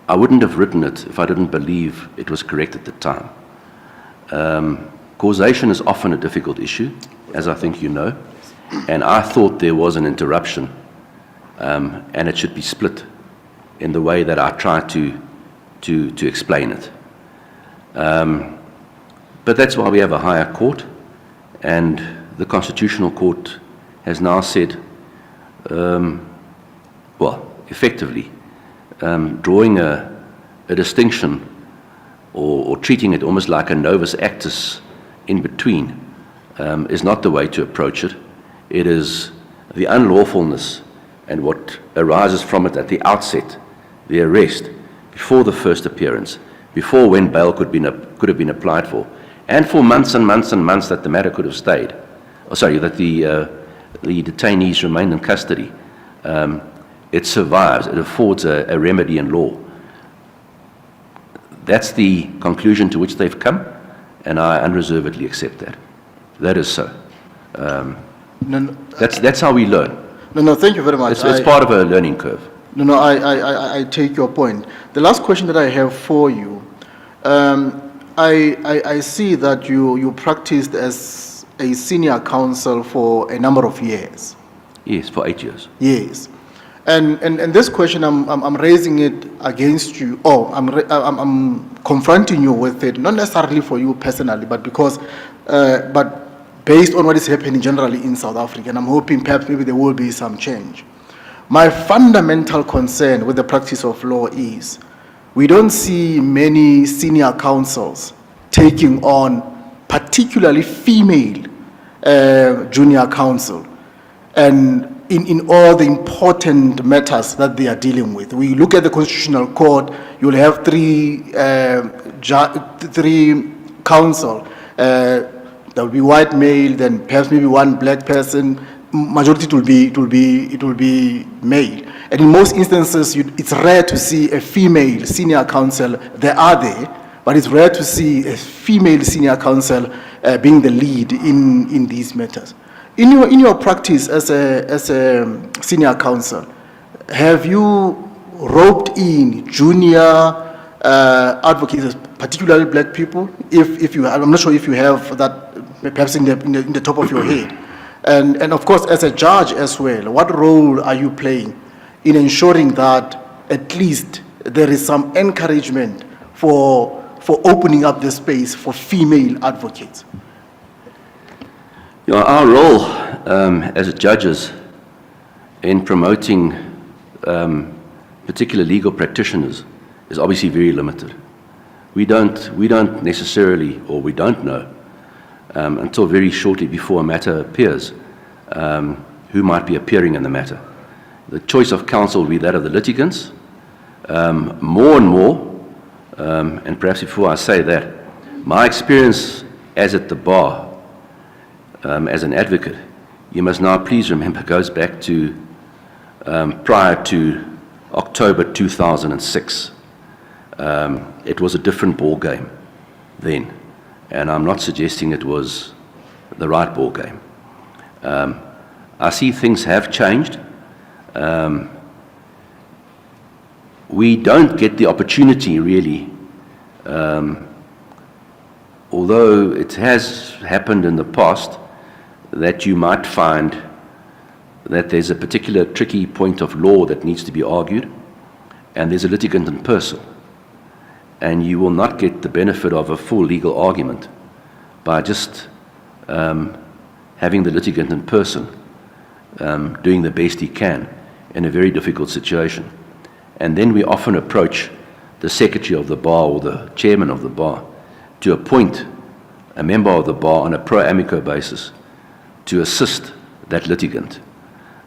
I wouldn't have written it if I didn't believe it was correct at the time. Causation is often a difficult issue, as I think you know, and I thought there was an interruption, and it should be split in the way that I tried to explain it. But that's why we have a higher court, and the Constitutional Court has now said, well, effectively, drawing a distinction or treating it almost like a novus actus in between is not the way to approach it. It is the unlawfulness and what arises from it at the outset, the arrest, before the first appearance, before when bail could have been applied for, and for months and months and months that the matter could have stayed. Oh, sorry, that the detainees remained in custody. it survives, it affords a remedy in law. That's the conclusion to which they've come, and I unreservedly accept that. That is so. No, That's how we learn. no, thank you very much. It's part of a learning curve. No, I take your point. The last question that I have for you, I see that you practiced as a senior counsel for a number of years. Yes, for 8 years. Yes. And this question, I'm raising it against you, or I'm confronting you with it, not necessarily for you personally, but because, but based on what is happening generally in South Africa, and I'm hoping perhaps maybe there will be some change. My fundamental concern with the practice of law is we don't see many senior counsels taking on particularly female junior counsel, and in all the important matters that they are dealing with. We look at the Constitutional Court, you'll have three counsel. There will be white male, then perhaps maybe one black person. Majority it will be male. And in most instances, it's rare to see a female senior counsel. There are there, but it's rare to see a female senior counsel being the lead in these matters. In your practice as a senior counsel, have you roped in junior advocates, particularly black people? If you, I'm not sure if you have that perhaps in the top of your head. And of course, as a judge as well, what role are you playing in ensuring that at least there is some encouragement for opening up the space for female advocates? You know, our role as judges in promoting particular legal practitioners is obviously very limited. We don't necessarily, or we don't know until very shortly before a matter appears who might be appearing in the matter. The choice of counsel will be that of the litigants. More and more, and perhaps before I say that, my experience as at the bar, as an advocate, you must now please remember, goes back to prior to October 2006. It was a different ball game then, and I'm not suggesting it was the right ball game. I see things have changed. We don't get the opportunity really, although it has happened in the past, that you might find that there's a particular tricky point of law that needs to be argued, and there's a litigant in person. And you will not get the benefit of a full legal argument by just having the litigant in person doing the best he can in a very difficult situation. And then we often approach the secretary of the bar or the chairman of the bar to appoint a member of the bar on a pro amico basis to assist that litigant.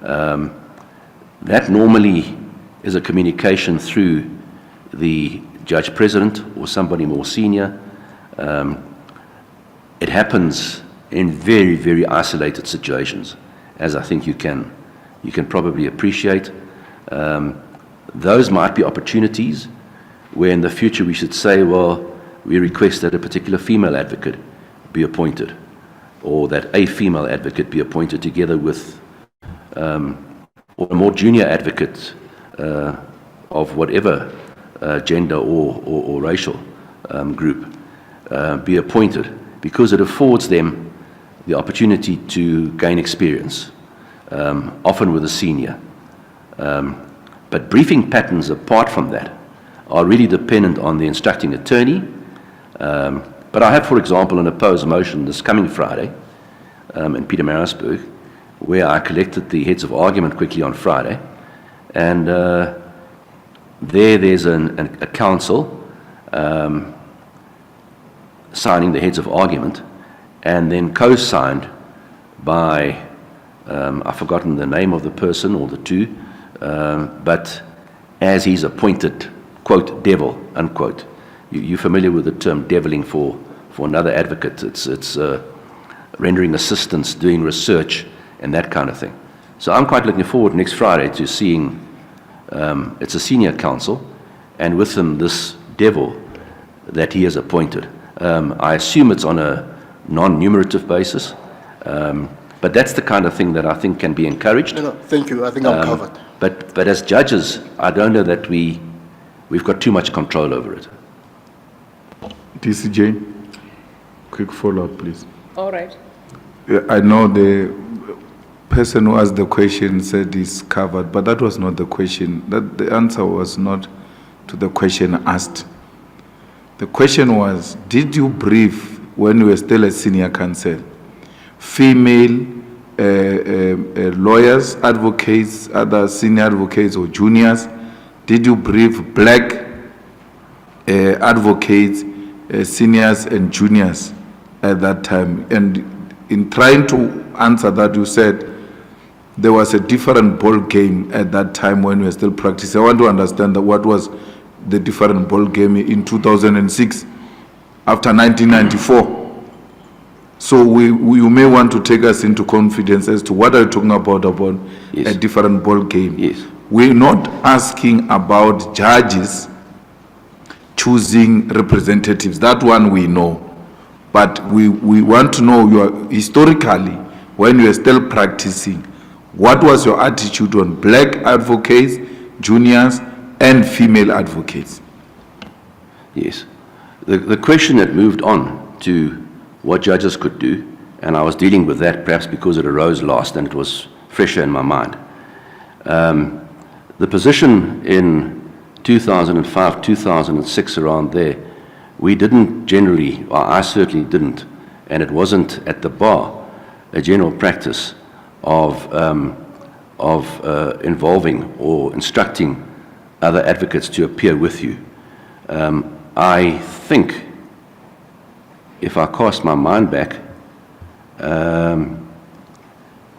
That normally is a communication through the judge president or somebody more senior. It happens in very, very isolated situations, as I think you can probably appreciate. Those might be opportunities where in the future we should say, well, we request that a particular female advocate be appointed, or that a female advocate be appointed together with or a more junior advocate of whatever gender or racial group be appointed, because it affords them the opportunity to gain experience, often with a senior. But briefing patterns apart from that are really dependent on the instructing attorney. But I have, for example, an opposed motion this coming Friday in Pietermaritzburg, where I collected the heads of argument quickly on Friday, and there's a counsel signing the heads of argument, and then co-signed by, I've forgotten the name of the person or the two, but as he's appointed, quote, devil, unquote. You're familiar with the term deviling for another advocate. It's rendering assistance, doing research, and that kind of thing. So I'm quite looking forward next Friday to seeing It's a senior counsel, and with him this devil that he has appointed. I assume it's on a non-numerative basis, but that's the kind of thing that I think can be encouraged. No, thank you. I think I'm covered. But as judges, I don't know that we've got too much control over it. DC Jane, quick follow-up, please. All right. Yeah, I know the person who asked the question said he's covered, but that was not the question. That the answer was not to the question asked. The question was, did you brief, when you were still a senior counsel, female lawyers, advocates, other senior advocates or juniors? Did you brief black advocates, seniors and juniors at that time? And in trying to answer that, you said there was a different ball game at that time when we were still practicing. I want to understand that what was the different ball game in 2006 after 1994. So you may want to take us into confidence as to what are you talking about Yes. a different ball game. Yes. We're not asking about judges choosing representatives. That one we know. But we want to know historically, when you are still practicing, what was your attitude on black advocates, juniors, and female advocates? Yes. The question that moved on to what judges could do, and I was dealing with that perhaps because it arose last and it was fresher in my mind. The position in 2005, 2006, around there, we didn't generally, or I certainly didn't, and it wasn't at the bar, a general practice of involving or instructing other advocates to appear with you. I think, if I cast my mind back,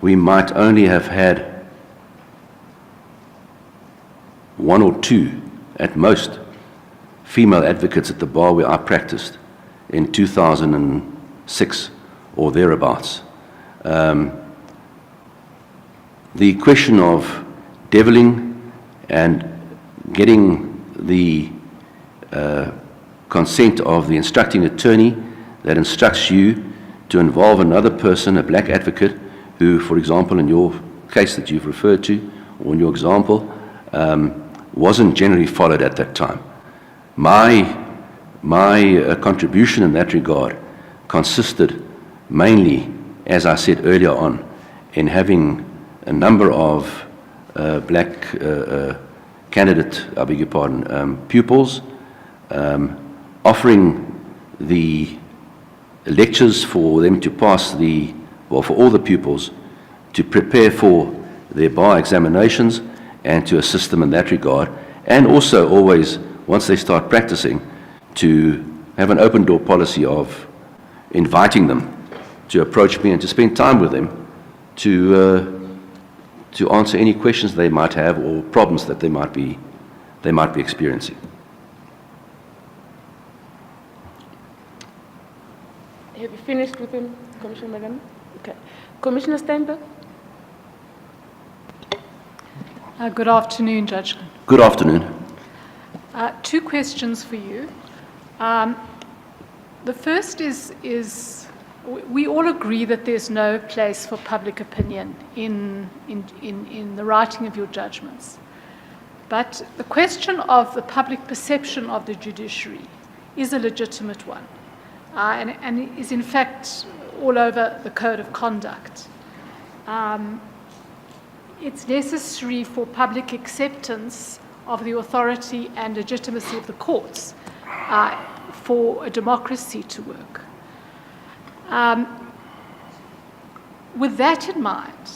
we might only have had one or two, at most, female advocates at the bar where I practiced in 2006 or thereabouts. The question of deviling and getting the consent of the instructing attorney that instructs you to involve another person, a black advocate, who, for example, in your case that you've referred to, or in your example, wasn't generally followed at that time. My contribution in that regard consisted mainly, as I said earlier on, in having a number of black pupils, offering the lectures for them to pass for all the pupils to prepare for their bar examinations and to assist them in that regard, and also always, once they start practicing, to have an open door policy of inviting them to approach me and to spend time with them to answer any questions they might have or problems that they might be experiencing. Have you finished with him, Commissioner Magana? Okay. Commissioner Steinberg? Good afternoon, Judge. Good afternoon. Two questions for you. The first is we all agree that there's no place for public opinion in the writing of your judgments. But the question of the public perception of the judiciary is a legitimate one, and is in fact all over the Code of Conduct. It's necessary for public acceptance of the authority and legitimacy of the courts for a democracy to work. With that in mind,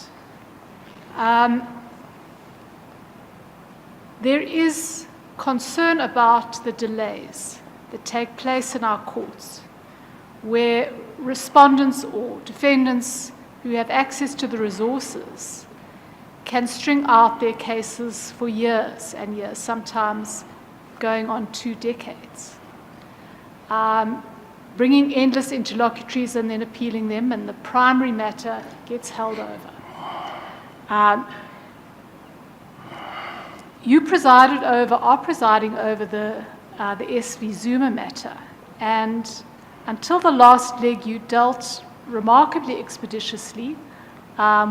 there is concern about the delays that take place in our courts, where respondents or defendants who have access to the resources can string out their cases for years and years, sometimes going on 2 decades, bringing endless interlocutories and then appealing them, and the primary matter gets held over. you are presiding over the SV Zuma matter, and until the last leg you dealt remarkably expeditiously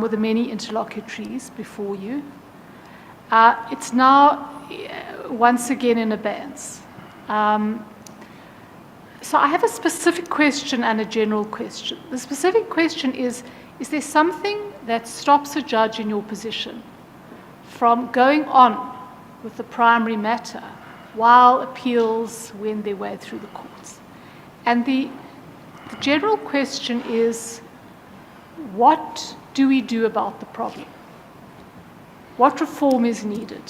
with the many interlocutories before you. It's now once again in abeyance. So I have a specific question and a general question. The specific question is there something that stops a judge in your position from going on with the primary matter while appeals wend their way through the courts? And the general question is, what do we do about the problem? What reform is needed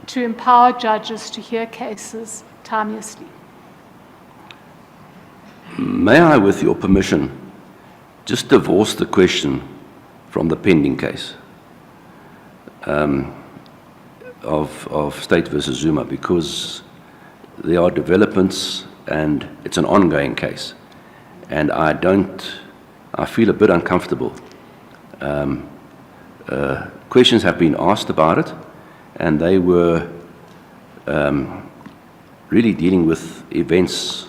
to empower judges to hear cases timeously? May I, with your permission, just divorce the question from the pending case of State versus Zuma, because there are developments and it's an ongoing case. And I feel a bit uncomfortable. Questions have been asked about it, and they were really dealing with events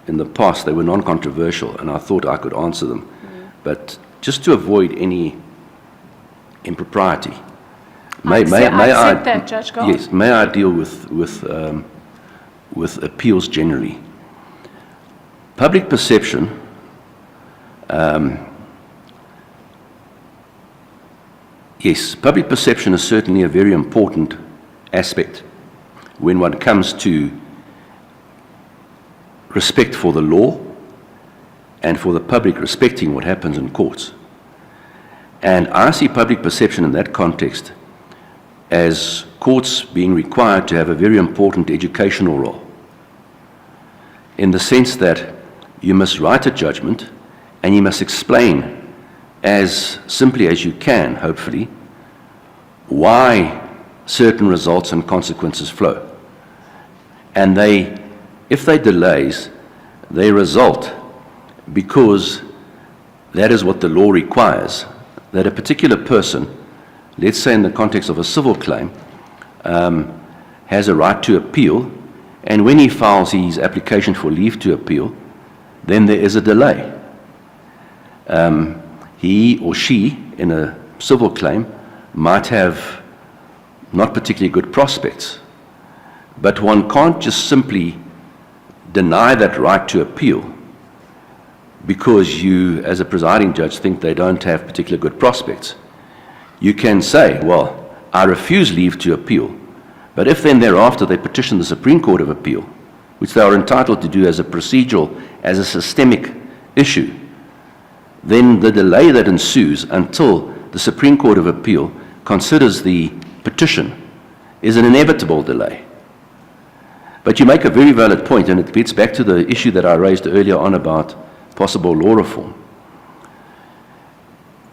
in the past. They were non-controversial, and I thought I could answer them. But just to avoid any impropriety, may I Judge, go on. Yes, may I deal with appeals generally? Public perception yes, public perception is certainly a very important aspect when one comes to respect for the law and for the public respecting what happens in courts. And I see public perception in that context as courts being required to have a very important educational role, in the sense that you must write a judgment and you must explain as simply as you can, hopefully, why certain results and consequences flow. And if they delays, they result because that is what the law requires, that a particular person, let's say in the context of a civil claim, has a right to appeal, and when he files his application for leave to appeal, then there is a delay. He or she, in a civil claim, might have not particularly good prospects, but one can't just simply deny that right to appeal because you, as a presiding judge, think they don't have particularly good prospects. You can say, well, I refuse leave to appeal, but if then thereafter they petition the Supreme Court of Appeal, which they are entitled to do as a procedural, as a systemic issue, then the delay that ensues until the Supreme Court of Appeal considers the petition is an inevitable delay. But you make a very valid point, and it gets back to the issue that I raised earlier on about possible law reform.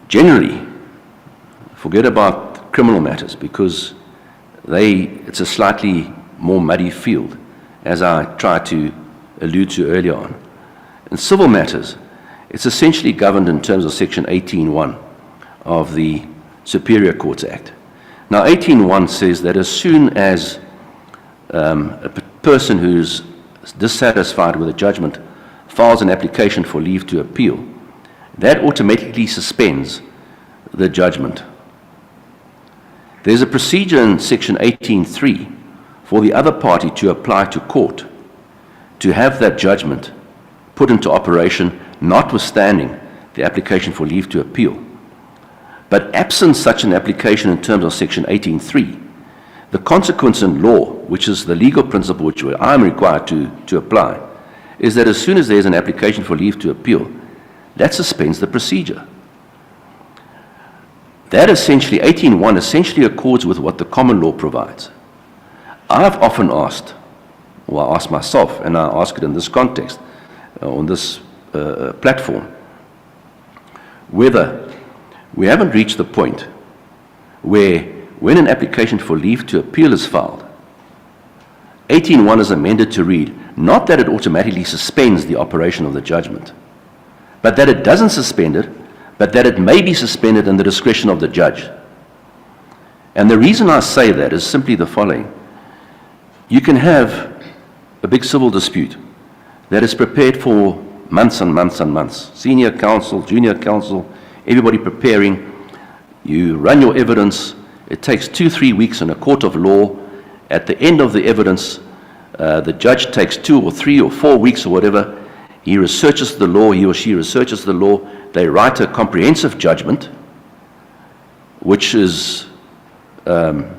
Generally, forget about criminal matters, because it's a slightly more muddy field, as I tried to allude to earlier on. In civil matters, it's essentially governed in terms of Section 18.1 of the Superior Courts Act. Now, 18.1 says that as soon as a person who's dissatisfied with a judgment files an application for leave to appeal, that automatically suspends the judgment. There's a procedure in Section 18.3 for the other party to apply to court to have that judgment put into operation, notwithstanding the application for leave to appeal. But absent such an application in terms of Section 18.3, the consequence in law, which is the legal principle which I'm required to apply, is that as soon as there's an application for leave to appeal, that suspends the procedure. That essentially, 18.1 essentially accords with what the common law provides. I've often asked, or I ask myself, and I ask it in this context, on this platform, whether we haven't reached the point where when an application for leave to appeal is filed, 18.1 is amended to read, not that it automatically suspends the operation of the judgment, but that it doesn't suspend it, but that it may be suspended in the discretion of the judge. And the reason I say that is simply the following. You can have a big civil dispute that is prepared for months and months and months. Senior counsel, junior counsel, everybody preparing. You run your evidence. It takes 2-3 weeks in a court of law. At the end of the evidence, the judge takes 2 or 3 or 4 weeks or whatever. He researches the law, he or she researches the law. They write a comprehensive judgment, which is a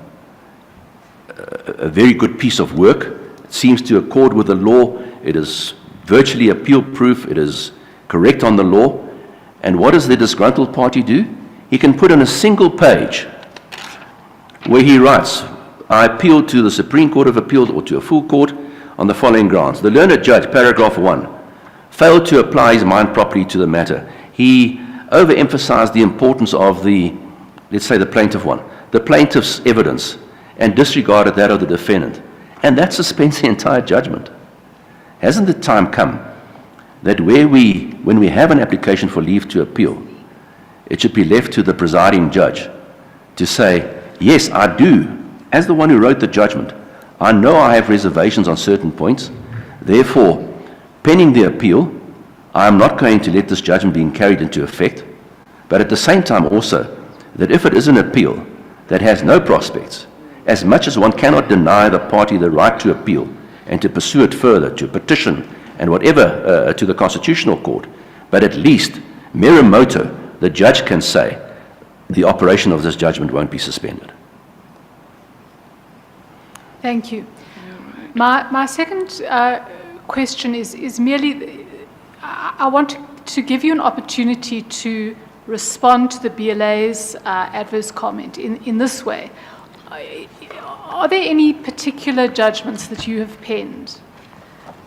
very good piece of work. It seems to accord with the law. It is virtually appeal-proof. It is correct on the law. And what does the disgruntled party do? He can put in a single page where he writes, I appeal to the Supreme Court of Appeal or to a full court on the following grounds. The learned judge, paragraph 1, failed to apply his mind properly to the matter. He overemphasized the importance of the, let's say the plaintiff one, the plaintiff's evidence, and disregarded that of the defendant. And that suspends the entire judgment. Hasn't the time come that when we have an application for leave to appeal, it should be left to the presiding judge to say, yes, I do, as the one who wrote the judgment, I know I have reservations on certain points, therefore, pending the appeal, I am not going to let this judgment be carried into effect, but at the same time also, that if it is an appeal that has no prospects, as much as one cannot deny the party the right to appeal and to pursue it further, to petition and whatever to the Constitutional Court, but at least, mero moto, the judge can say, the operation of this judgment won't be suspended. Thank you. My second question is merely, I want to give you an opportunity to respond to the BLA's adverse comment in this way. Are there any particular judgments that you have penned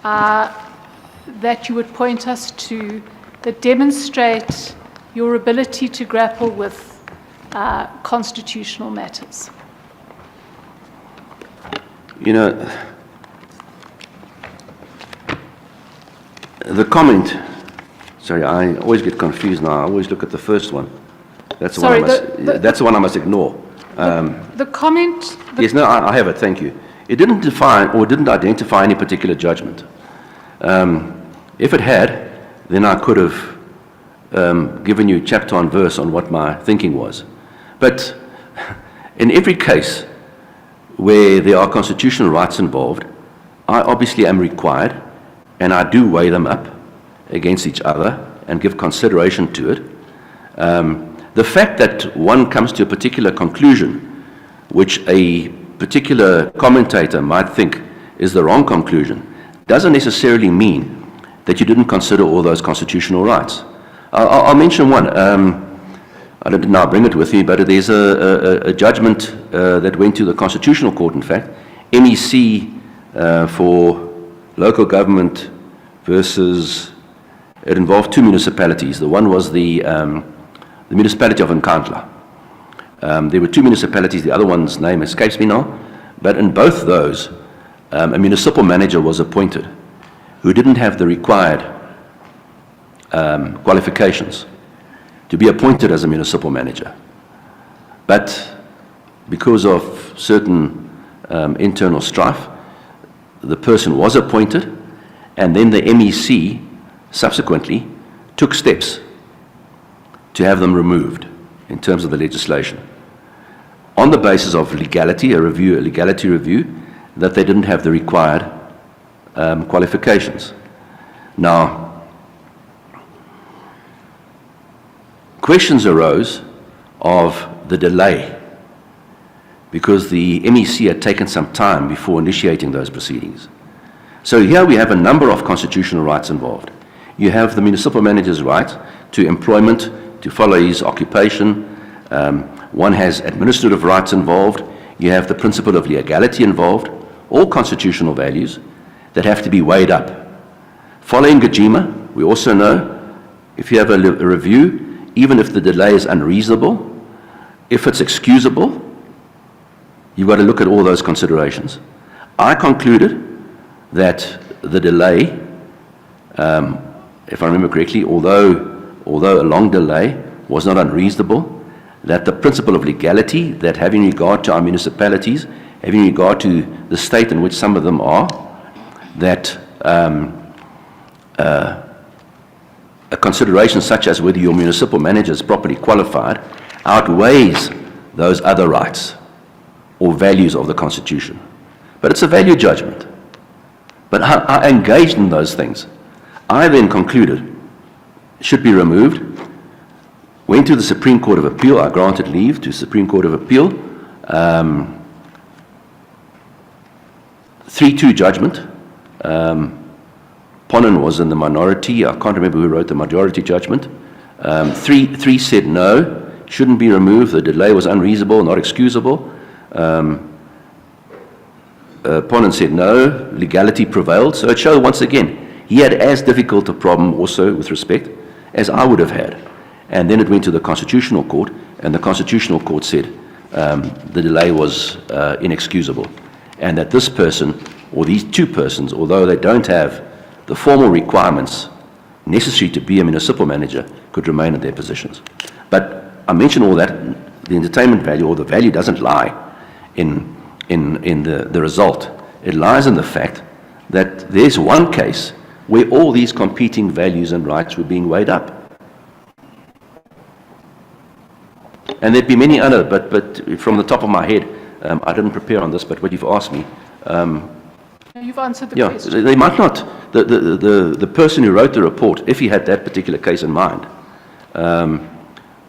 that you would point us to that demonstrate your ability to grapple with constitutional matters? You know, the comment, sorry, I always get confused now. I always look at the first one. That's the one that's the one I must ignore. The comment... Yes, no, I have it, thank you. It didn't define or didn't identify any particular judgment. If it had, then I could have given you chapter and verse on what my thinking was. But in every case where there are constitutional rights involved, I obviously am required, and I do weigh them up against each other and give consideration to it. The fact that one comes to a particular conclusion, which a particular commentator might think is the wrong conclusion, doesn't necessarily mean that you didn't consider all those constitutional rights. I'll mention one. I didn't now bring it with me, but there's a judgment that went to the Constitutional Court, in fact, MEC for local government versus, it involved 2 municipalities. The one was the municipality of Nkandla. There were 2 municipalities, the other one's name escapes me now, but in both those, a municipal manager was appointed who didn't have the required qualifications to be appointed as a municipal manager. But because of certain internal strife, the person was appointed, and then the MEC subsequently took steps to have them removed in terms of the legislation on the basis of legality, a legality review, that they didn't have the required qualifications. Now, questions arose of the delay because the MEC had taken some time before initiating those proceedings. So here we have a number of constitutional rights involved. You have the municipal manager's right to employment, to follow his occupation. One has administrative rights involved. You have the principle of legality involved, all constitutional values that have to be weighed up. Following Gajima, we also know if you have a review, even if the delay is unreasonable, if it's excusable, you've got to look at all those considerations. I concluded that the delay, if I remember correctly, although a long delay was not unreasonable, that the principle of legality, that having regard to our municipalities, having regard to the state in which some of them are, that a consideration such as whether your municipal manager is properly qualified outweighs those other rights or values of the Constitution. But it's a value judgment. But I engaged in those things. I then concluded it should be removed, went to the Supreme Court of Appeal. I granted leave to Supreme Court of Appeal. 3-2 judgment. Ponen was in the minority. I can't remember who wrote the majority judgment. 3 said no, shouldn't be removed. The delay was unreasonable, not excusable. Ponen said no, legality prevailed. So it showed once again, he had as difficult a problem also with respect as I would have had. And then it went to the Constitutional Court, and the Constitutional Court said the delay was inexcusable, and that this person, or these two persons, although they don't have the formal requirements necessary to be a municipal manager, could remain in their positions. But I mention all that, the entertainment value or the value doesn't lie in the result. It lies in the fact that there's one case where all these competing values and rights were being weighed up. And there'd be many other, but from the top of my head, I didn't prepare on this, but what you've asked me, You've answered the yeah, question. they might not. The person who wrote the report, if he had that particular case in mind,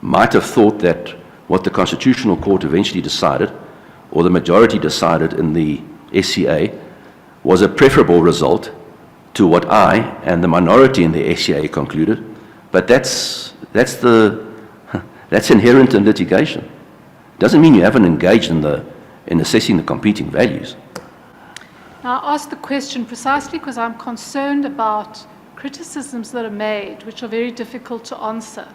might have thought that what the Constitutional Court eventually decided, or the majority decided in the SCA, was a preferable result to what I and the minority in the SCA concluded. But that's inherent in litigation. Doesn't mean you haven't engaged in assessing the competing values. Now, I asked the question precisely because I'm concerned about criticisms that are made, which are very difficult to answer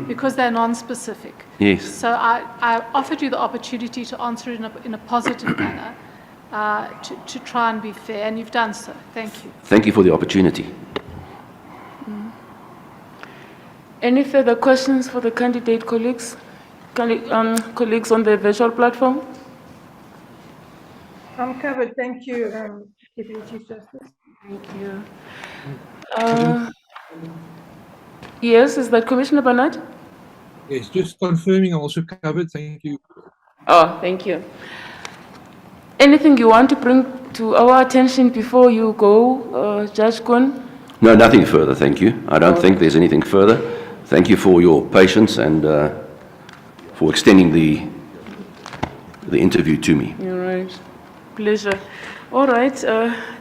because they're non-specific. Yes. So I offered you the opportunity to answer it in a positive manner, to try and be fair, and you've done so. Thank you. Thank you for the opportunity. Any further questions for the candidate colleagues? Colleagues on the virtual platform? I'm covered. Thank you, Deputy Chief Justice. Thank you. Yes, is that Commissioner Barnard? Yes, just confirming, I'm also covered. Thank you. Oh, thank you. Anything you want to bring to our attention before you go, Judge Koen? No, nothing further, thank you. I don't think there's anything further. Thank you for your patience and for extending the interview to me. All right. Pleasure. All right.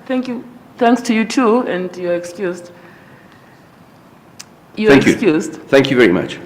Thank you. Thanks to you too, and you're excused. You're Thank you. excused. Thank you very much.